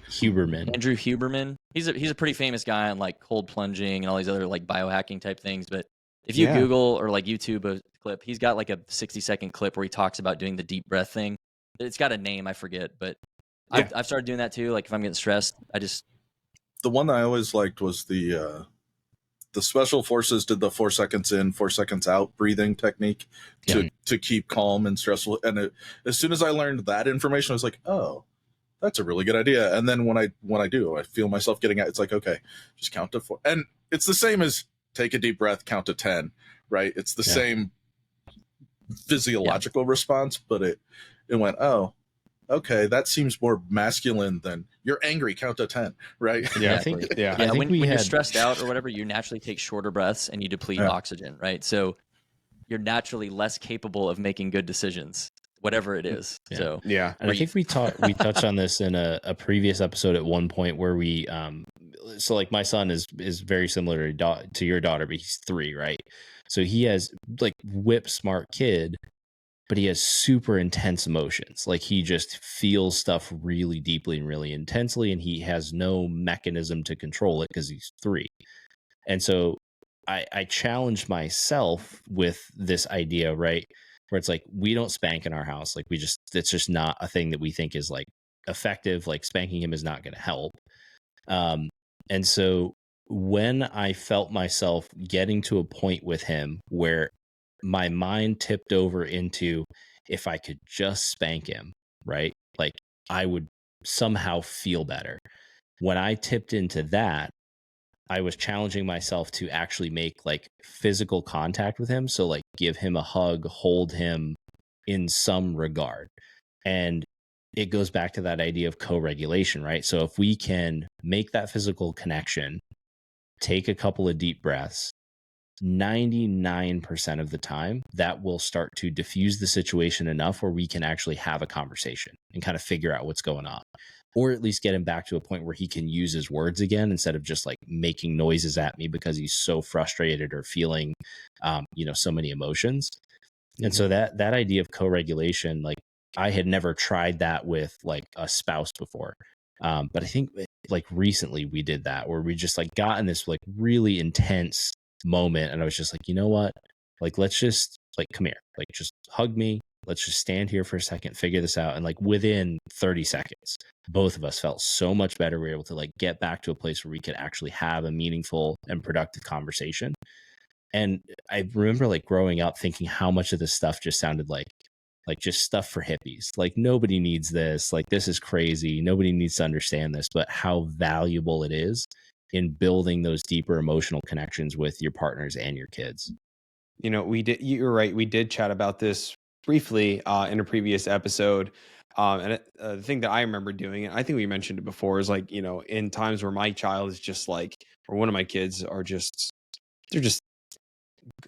Huberman, Andrew Huberman, he's a pretty famous guy on like cold plunging and all these other like biohacking type things. But if you Google or like YouTube a clip, he's got like a 60-second clip where he talks about doing the deep breath thing. It's got a name, I forget, but I've started doing that too. Like if I'm getting stressed, the one that I always liked was the special forces did the 4 seconds in, 4 seconds out breathing technique to keep calm and stressful. And as soon as I learned that information, I was like, oh, that's a really good idea. And then when I do, I feel myself getting out. It's like, okay, just count to 4. And it's the same as take a deep breath, count to 10, right? It's the same physiological response, but it went, oh, okay, that seems more masculine than you're angry, count to 10, right? Yeah, I think when you're stressed out or whatever, you naturally take shorter breaths and you deplete oxygen, right? So you're naturally less capable of making good decisions, whatever it is. So and I think we touched on this in a previous episode at one point where we so like my son is very similar to your daughter, but he's 3, right? So he has like whip smart kid, but he has super intense emotions. Like he just feels stuff really deeply and really intensely, and he has no mechanism to control it because he's 3. And so I challenged myself with this idea, right? Where it's like, we don't spank in our house. Like it's just not a thing that we think is like effective. Like spanking him is not going to help. And so when I felt myself getting to a point with him where my mind tipped over into, if I could just spank him, right? Like I would somehow feel better. When I tipped into that, I was challenging myself to actually make like physical contact with him. So like give him a hug, hold him in some regard. And it goes back to that idea of co-regulation, right? So if we can make that physical connection, take a couple of deep breaths, 99% of the time, that will start to diffuse the situation enough where we can actually have a conversation and kind of figure out what's going on, or at least get him back to a point where he can use his words again instead of just like making noises at me because he's so frustrated or feeling, so many emotions. And so that idea of co-regulation, like I had never tried that with like a spouse before. But I think like recently we did that where we just like got in this like really intense moment, and I was just like, you know what, like let's just like come here, like just hug me, let's just stand here for a second, figure this out. And like within 30 seconds both of us felt so much better. We were able to like get back to a place where we could actually have a meaningful and productive conversation. And I remember like growing up thinking how much of this stuff just sounded like just stuff for hippies. Like nobody needs this, like this is crazy, nobody needs to understand this, but how valuable it is in building those deeper emotional connections with your partners and your kids. You know, you're right. We did chat about this briefly in a previous episode. And the thing that I remember doing, and I think we mentioned it before, is like, in times where my child is just like, or one of my kids are they're just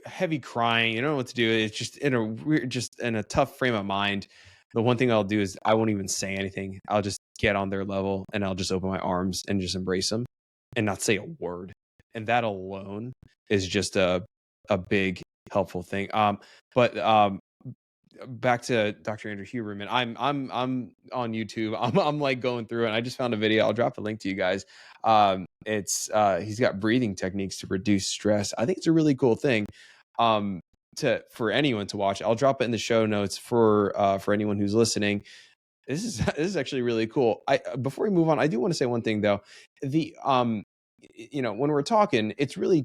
heavy crying, you don't know what to do. It's just in a tough frame of mind. The one thing I'll do is I won't even say anything. I'll just get on their level and I'll just open my arms and just embrace them and not say a word. And that alone is just a big helpful thing. But back to Dr. Andrew Huberman. I'm on YouTube. I'm like going through it. And I just found a video. I'll drop a link to you guys. He's got breathing techniques to reduce stress. I think it's a really cool thing for anyone to watch. I'll drop it in the show notes for anyone who's listening. This is actually really cool. Before we move on, I do want to say one thing though. When we're talking, it's really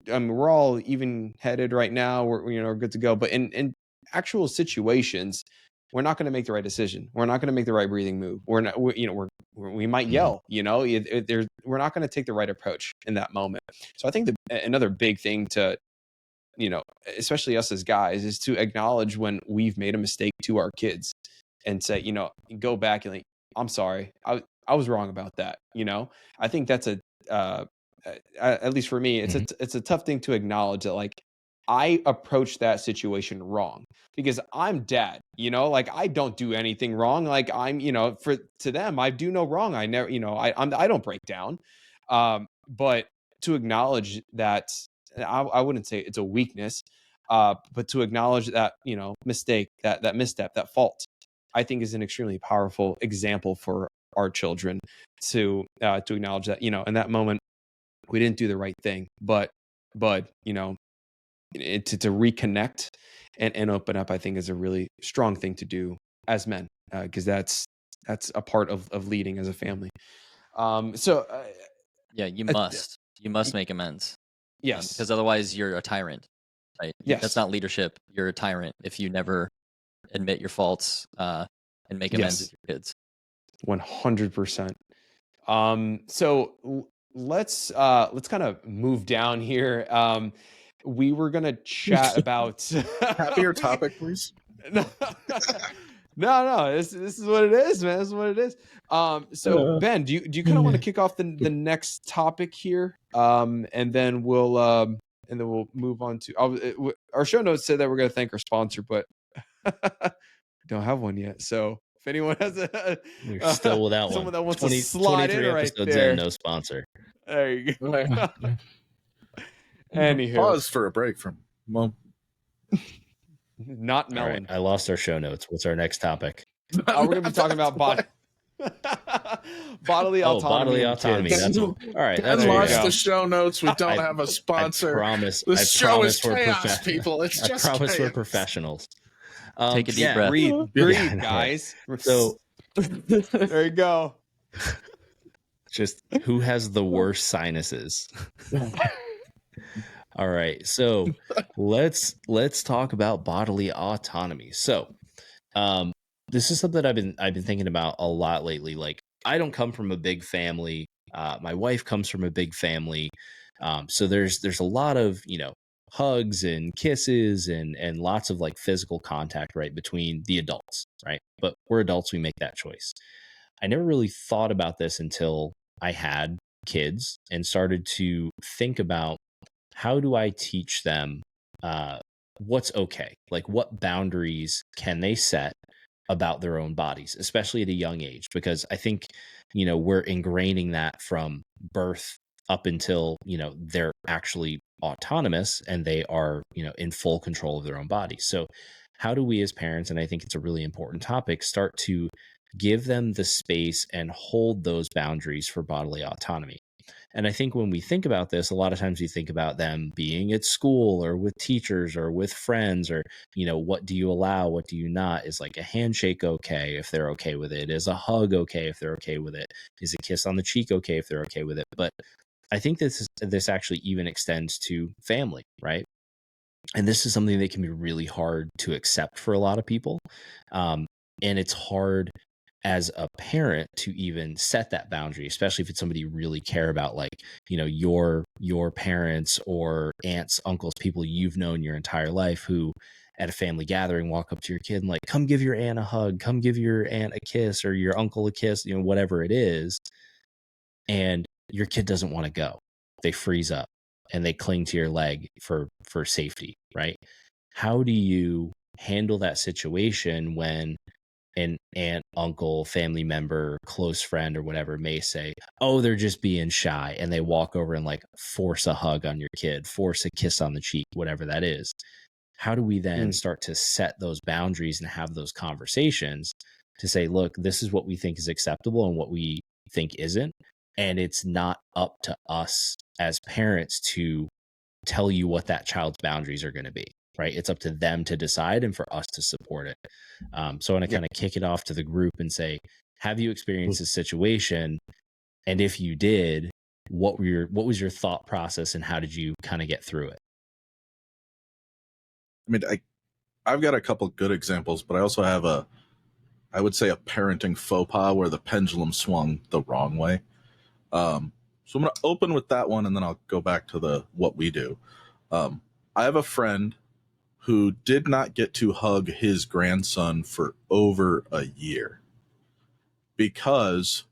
we're all even headed right now. We're good to go. But in actual situations, we're not going to make the right decision. We're not going to make the right breathing move. We might yell, we're not going to take the right approach in that moment. So I think another big thing to, especially us as guys, is to acknowledge when we've made a mistake to our kids and say, go back and I'm sorry. I was wrong about that. I think that's at least for me, it's a tough thing to acknowledge that I approached that situation wrong because I'm dad, I don't do anything wrong. I'm, to them, I do no wrong. I never, I don't break down. But to acknowledge that, I wouldn't say it's a weakness, but to acknowledge that, mistake, that misstep, that fault, I think is an extremely powerful example for our children to acknowledge that, in that moment, we didn't do the right thing, but to reconnect and open up, I think is a really strong thing to do as men, because that's a part of leading as a family. You must make amends. Yes, because otherwise you're a tyrant, right? Yes, that's not leadership. You're a tyrant if you never admit your faults and make amends with your kids. 100%. So let's kind of move down here. We were gonna chat about happier topic, please. No. This is what it is, man. This is what it is. So Ben, do you kind of want to kick off the next topic here? And then we'll move on to our show notes say that we're gonna thank our sponsor, but don't have one yet. So if anyone has we're still without someone one. that wants to slide in right there, in, no sponsor. There you go. Anywho, pause for a break from Mom. Not melon. Right, I lost our show notes. What's our next topic? We're going to be talking about bodily autonomy. Bodily autonomy. That's all right. That's lost the show notes. We don't have a sponsor. The show is chaos, people. It's just I promise chaos. we're professionals. Take a deep breath. Breathe, guys. So there you go. Just who has the worst sinuses? All right, so let's talk about bodily autonomy. So, this is something I've been thinking about a lot lately. I don't come from a big family. My wife comes from a big family. So there's a lot of hugs and kisses and lots of physical contact, right, between the adults, right? But we're adults, we make that choice. I never really thought about this until I had kids and started to think about, how do I teach them what's okay? What boundaries can they set about their own bodies, especially at a young age? Because I think, we're ingraining that from birth up until, they're actually autonomous and they are, in full control of their own bodies. So how do we as parents, and I think it's a really important topic, start to give them the space and hold those boundaries for bodily autonomy? And I think when we think about this, a lot of times we think about them being at school or with teachers or with friends, or, what do you allow? What do you not? Is a handshake okay if they're okay with it? Is a hug okay if they're okay with it? Is a kiss on the cheek okay if they're okay with it? But I think this actually even extends to family, right? And this is something that can be really hard to accept for a lot of people. And it's hard as a parent to even set that boundary, especially if it's somebody you really care about, your parents or aunts, uncles, people you've known your entire life, who at a family gathering walk up to your kid and come give your aunt a hug, come give your aunt a kiss, or your uncle a kiss, whatever it is. And your kid doesn't want to go. They freeze up and they cling to your leg for safety, right? How do you handle that situation when an aunt, uncle, family member, close friend, or whatever may say, oh, they're just being shy, and they walk over and force a hug on your kid, force a kiss on the cheek, whatever that is? How do we then start to set those boundaries and have those conversations to say, look, this is what we think is acceptable and what we think isn't, and it's not up to us as parents to tell you what that child's boundaries are going to be. Right. It's up to them to decide and for us to support it. So I want to kind of kick it off to the group and say, have you experienced this situation? And if you did, what was your thought process and how did you kind of get through it? I mean, I've got a couple good examples, but I also have I would say a parenting faux pas where the pendulum swung the wrong way. So I'm going to open with that one, and then I'll go back to what we do. I have a friend who did not get to hug his grandson for over a year because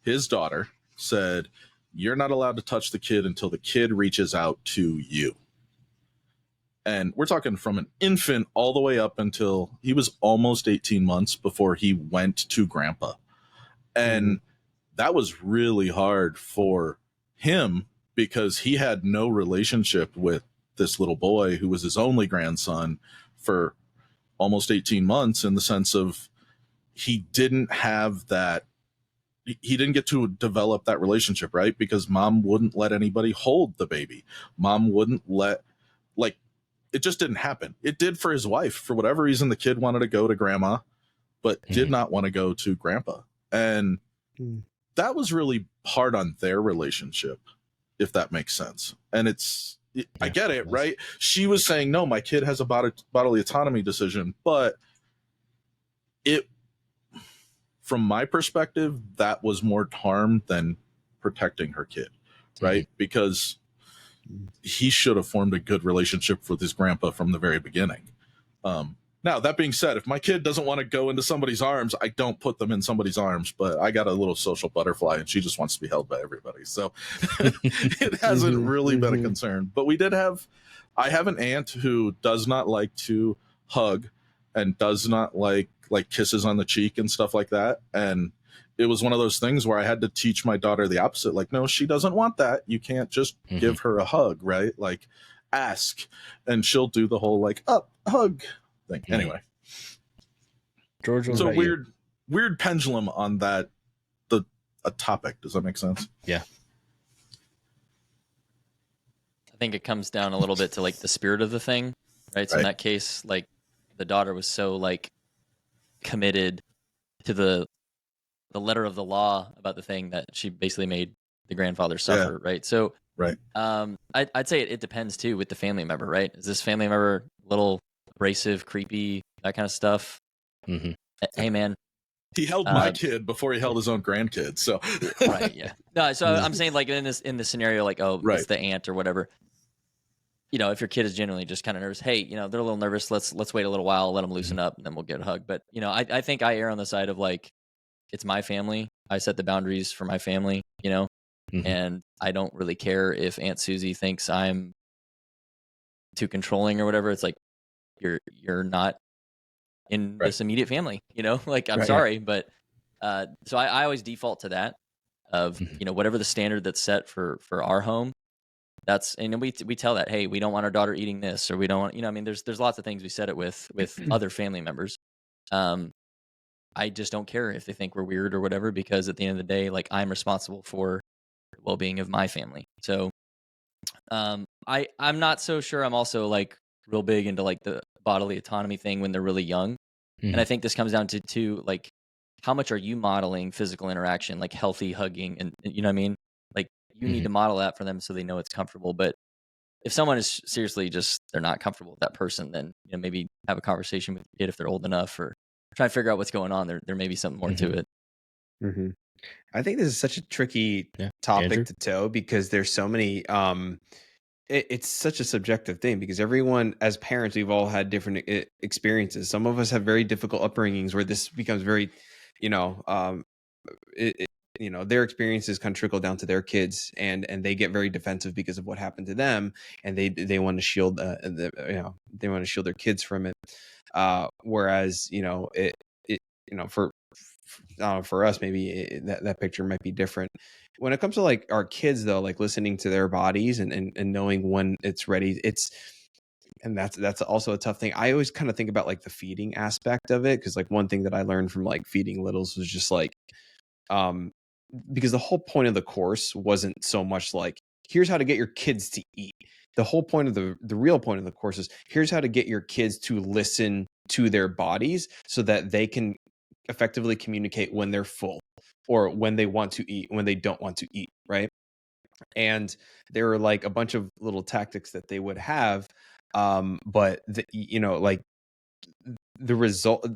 his daughter said, you're not allowed to touch the kid until the kid reaches out to you. And we're talking from an infant all the way up until he was almost 18 months before he went to grandpa. And that was really hard for him because he had no relationship with this little boy who was his only grandson for almost 18 months, in the sense of he didn't get to develop that relationship, right? Because mom wouldn't let anybody hold the baby. Mom wouldn't it just didn't happen. It did for his wife. For whatever reason, the kid wanted to go to grandma, but did not want to go to grandpa. And that was really hard on their relationship, if that makes sense. And I get it, right? She was saying, no, my kid has a bodily autonomy decision, but from my perspective, that was more harm than protecting her kid, right? Because he should have formed a good relationship with his grandpa from the very beginning. Now, that being said, if my kid doesn't want to go into somebody's arms, I don't put them in somebody's arms, but I got a little social butterfly and she just wants to be held by everybody. So it hasn't really been a concern. But I have an aunt who does not like to hug and does not like kisses on the cheek and stuff like that. And it was one of those things where I had to teach my daughter the opposite. Like, no, she doesn't want that. You can't just give her a hug, right? Like, ask, and she'll do the whole hug thing. Anyway, George, so weird pendulum on that a topic. Does that make sense? Yeah. I think it comes down a little bit to the spirit of the thing, right? So in that case, the daughter was so committed to the letter of the law about the thing that she basically made the grandfather suffer, right? So I'd say it depends too with the family member, right? Is this family member a little abrasive, creepy, that kind of stuff? Hey man, he held my kid before he held his own grandkids, so right, yeah. No, so I'm saying in this scenario, it's the aunt or whatever. If your kid is genuinely just kind of nervous, hey, they're a little nervous. Let's wait a little while, let them loosen up, and then we'll get a hug. But I think I err on the side of it's my family. I set the boundaries for my family, and I don't really care if Aunt Susie thinks I'm too controlling or whatever. It's you're not in this immediate family, I'm sorry, but so I always default to that of whatever the standard that's set for our home. And we tell that, hey, we don't want our daughter eating this, or we don't want, there's lots of things we set it with other family members. I just don't care if they think we're weird or whatever, because at the end of the day, I'm responsible for the well-being of my family. So I'm not so sure. I'm also real big into the bodily autonomy thing when they're really young. And I think this comes down to how much are you modeling physical interaction, healthy hugging, and you know what I mean? You need to model that for them so they know it's comfortable. But if someone is seriously they're not comfortable with that person, then maybe have a conversation with your kid if they're old enough, or try to figure out what's going on. There may be something more to it. I think this is such a tricky topic Andrew? to toe, because there's so many it's such a subjective thing, because everyone, as parents, we've all had different experiences. Some of us have very difficult upbringings where this becomes very their experiences kind of trickle down to their kids, and they get very defensive because of what happened to them, and they want to shield they want to shield their kids from it. Whereas for us, maybe that picture might be different. When it comes to our kids, though, listening to their bodies and knowing when it's ready, and that's also a tough thing. I always kind of think about the feeding aspect of it, because one thing that I learned from feeding littles was just because the whole point of the course wasn't so much here's how to get your kids to eat. The whole point of the real point of the course is here's how to get your kids to listen to their bodies so that they can effectively communicate when they're full, or when they want to eat, when they don't want to eat, right? And there were a bunch of little tactics that they would have But like the result,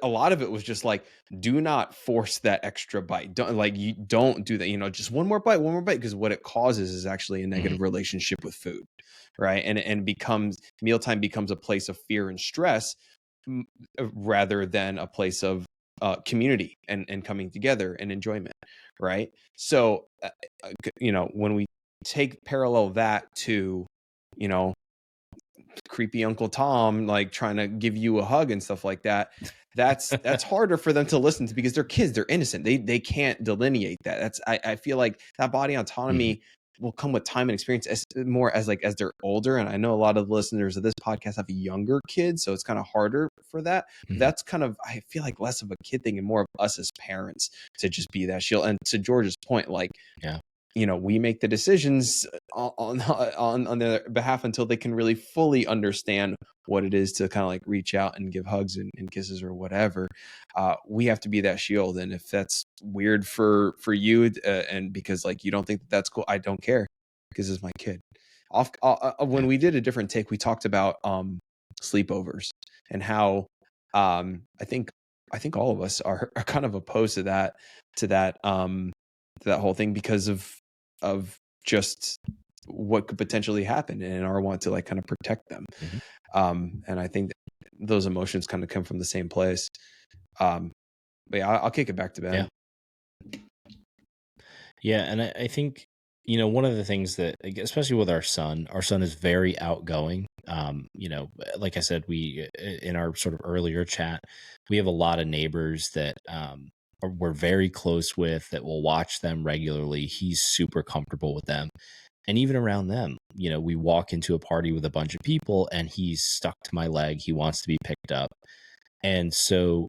a lot of it was just like, do not force that extra bite. Don't do that. Just one more bite, because what it causes is actually a negative relationship with food, right? And mealtime becomes a place of fear and stress rather than a place of community and coming together and enjoyment, right? So, when we parallel that to, creepy Uncle Tom like trying to give you a hug and stuff like that, that's harder for them to listen to, because they're kids, they're innocent, they can't delineate that. I feel like that body autonomy will come with time and experience as they're older. And I know a lot of the listeners of this podcast have younger kids, so it's kind of harder for that. That's kind of, I feel like, less of a kid thing and more of us as parents to just be that shield. And to George's point, like, we make the decisions on their behalf until they can really fully understand what it is to kind of like reach out and give hugs and kisses or whatever. We have to be that shield. And if that's weird for you, and because like you don't think that's cool, I don't care, because it's my kid. When we did a different take, we talked about sleepovers and how I think all of us are kind of opposed to that whole thing because of just what could potentially happen and our want to like kind of protect them. And I think those emotions kind of come from the same place. But yeah, I'll kick it back to Ben. Yeah. And I think, one of the things that, especially with our son is very outgoing. Like I said, we, in our sort of earlier chat, we have a lot of neighbors that, we're very close with, that will watch them regularly. He's super comfortable with them. And even around them, we walk into a party with a bunch of people and he's stuck to my leg. He wants to be picked up. And so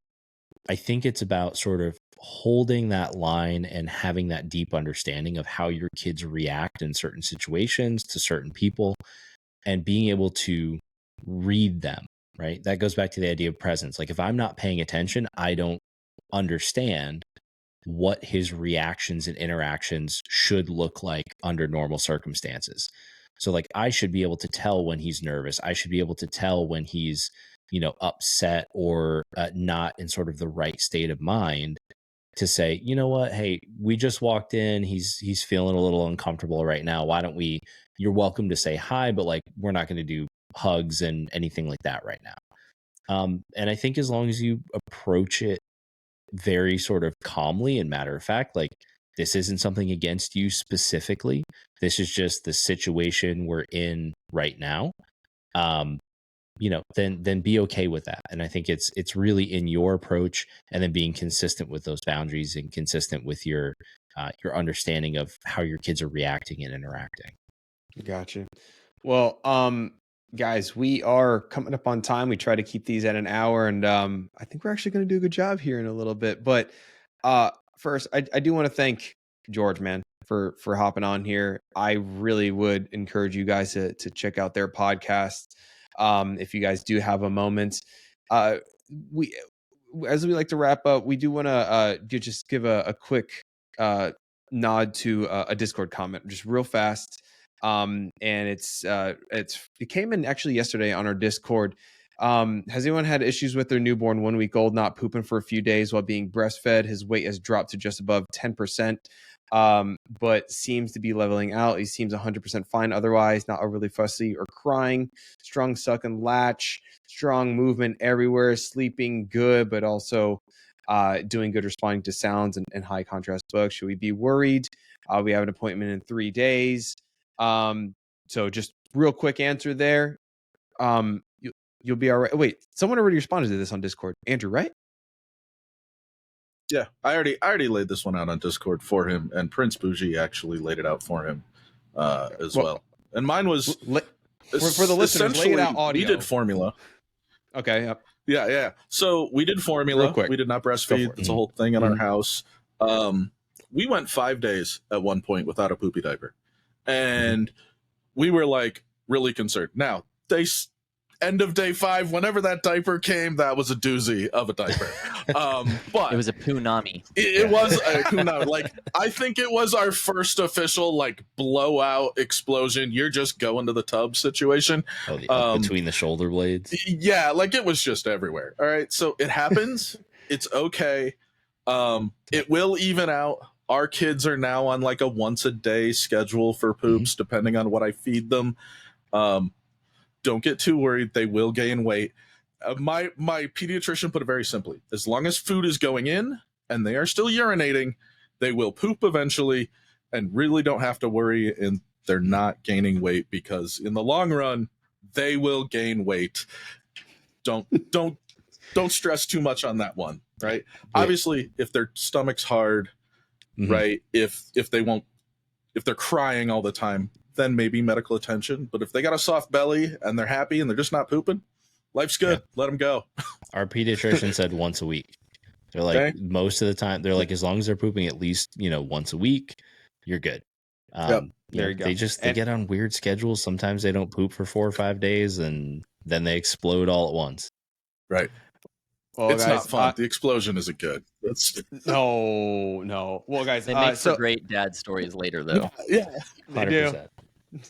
I think it's about sort of holding that line and having that deep understanding of how your kids react in certain situations to certain people and being able to read them, right? That goes back to the idea of presence. Like if I'm not paying attention, I don't understand what his reactions and interactions should look like under normal circumstances. So like I should be able to tell when he's nervous. I should be able to tell when he's, upset or not in sort of the right state of mind to say, you know what, hey, we just walked in. He's feeling a little uncomfortable right now. Why don't you're welcome to say hi, but like, we're not going to do hugs and anything like that right now. And I think as long as you approach it very sort of calmly and matter of fact, like this isn't something against you specifically. This is just the situation we're in right now. Then be okay with that. And I think it's really in your approach and then being consistent with those boundaries and consistent with your understanding of how your kids are reacting and interacting. Gotcha. Well, guys, we are coming up on time. We try to keep these at an hour, and I think we're actually going to do a good job here in a little bit. But first, I do want to thank George, man, for hopping on here. I really would encourage you guys to check out their podcast if you guys do have a moment. As we like to wrap up, we do want to just give a quick nod to a Discord comment, just real fast. And it came in actually yesterday on our Discord. Has anyone had issues with their newborn 1 week old not pooping for a few days while being breastfed? His weight has dropped to just above 10%, but seems to be leveling out. He seems 100% fine otherwise, not overly fussy or crying. Strong suck and latch, strong movement everywhere, sleeping good, but also doing good responding to sounds and high contrast books. Should we be worried? We have an appointment in 3 days. So just real quick answer there. You'll be all right. Wait, someone already responded to this on Discord. Andrew, right? Yeah, I already laid this one out on Discord for him, and Prince Bougie actually laid it out for him as well. And mine was for the listeners, lay it out audio. We did formula. Okay. Yep. Yeah. So we did formula. We did not breastfeed. It's a whole thing in our house. We went 5 days at one point without a poopy diaper. And we were like really concerned. Now, end of day 5, whenever that diaper came, that was a doozy of a diaper. But it was a punami. It was a punami. Like, I think it was our first official like blowout explosion. You're just going to the tub situation. Between the shoulder blades. Yeah, like it was just everywhere. All right, so it happens. It's okay. It will even out. Our kids are now on like a once a day schedule for poops, depending on what I feed them. Don't get too worried. They will gain weight. My pediatrician put it very simply. As long as food is going in and they are still urinating, they will poop eventually and really don't have to worry, and they're not gaining weight, because in the long run, they will gain weight. Don't stress too much on that one, right? Yeah. Obviously, if their stomach's hard, right? If they're crying all the time, then maybe medical attention. But if they got a soft belly and they're happy and they're just not pooping, life's good. Yeah. Let them go. Our pediatrician said once a week. They're like, most of the time, they're like, as long as they're pooping at least, once a week, you're good. There you go. They get on weird schedules. Sometimes they don't poop for 4 or 5 days, and then they explode all at once. Right. Well, it's guys, not fun. The explosion isn't good. No. Well, guys, they make for great dad stories later, though. Yeah, they 100%. Do.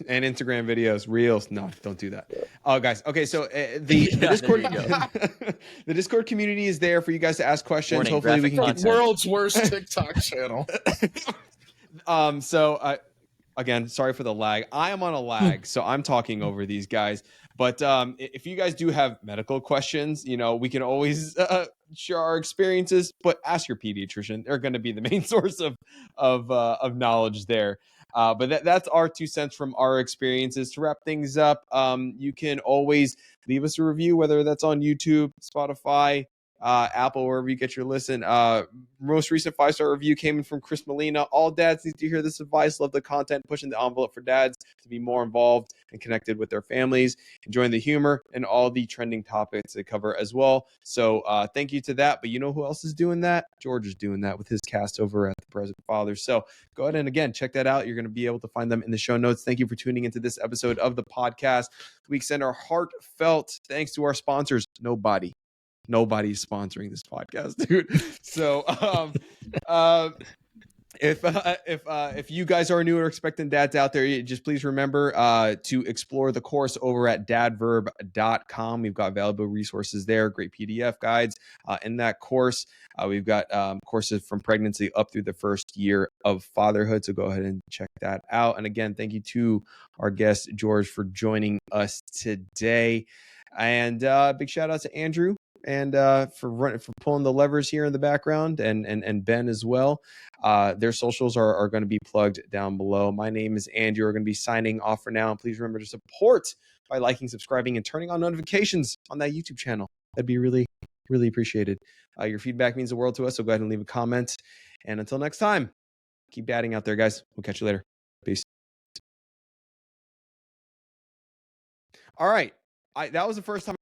And Instagram videos, reels. No, don't do that. Oh, guys. Okay, so the Discord, the Discord community is there for you guys to ask questions. Hopefully, we can get world's worst TikTok channel. So, again, sorry for the lag. I am on a lag, so I'm talking over these guys. But if you guys do have medical questions, we can always share our experiences. But ask your pediatrician; they're going to be the main source of knowledge there. But that's our 2 cents from our experiences. To wrap things up, you can always leave us a review, whether that's on YouTube, Spotify, Apple, wherever you get your listen. Most recent 5-star review came in from Chris Molina. All dads need to hear this advice. Love the content, pushing the envelope for dads to be more involved and connected with their families, enjoying the humor and all the trending topics they cover as well. So thank you to that. But you know who else is doing that? George is doing that with his cast over at The Present Father. So go ahead and, again, check that out. You're going to be able to find them in the show notes. Thank you for tuning into this episode of the podcast. We extend our heartfelt thanks to our sponsors. Nobody's sponsoring this podcast, dude. So if you guys are new or expecting dads out there, just please remember to explore the course over at dadverb.com. We've got valuable resources there, great PDF guides in that course. We've got courses from pregnancy up through the first year of fatherhood. So go ahead and check that out. And again, thank you to our guest, George, for joining us today. And big shout out to Andrew and for pulling the levers here in the background, and Ben as well. Their socials are going to be plugged down below. My name is Andrew. We're going to be signing off for now. And please remember to support by liking, subscribing, and turning on notifications on that YouTube channel. That'd be really, really appreciated. Your feedback means the world to us, so go ahead and leave a comment. And until next time, keep dadding out there, guys. We'll catch you later. Peace. All right. That was the first time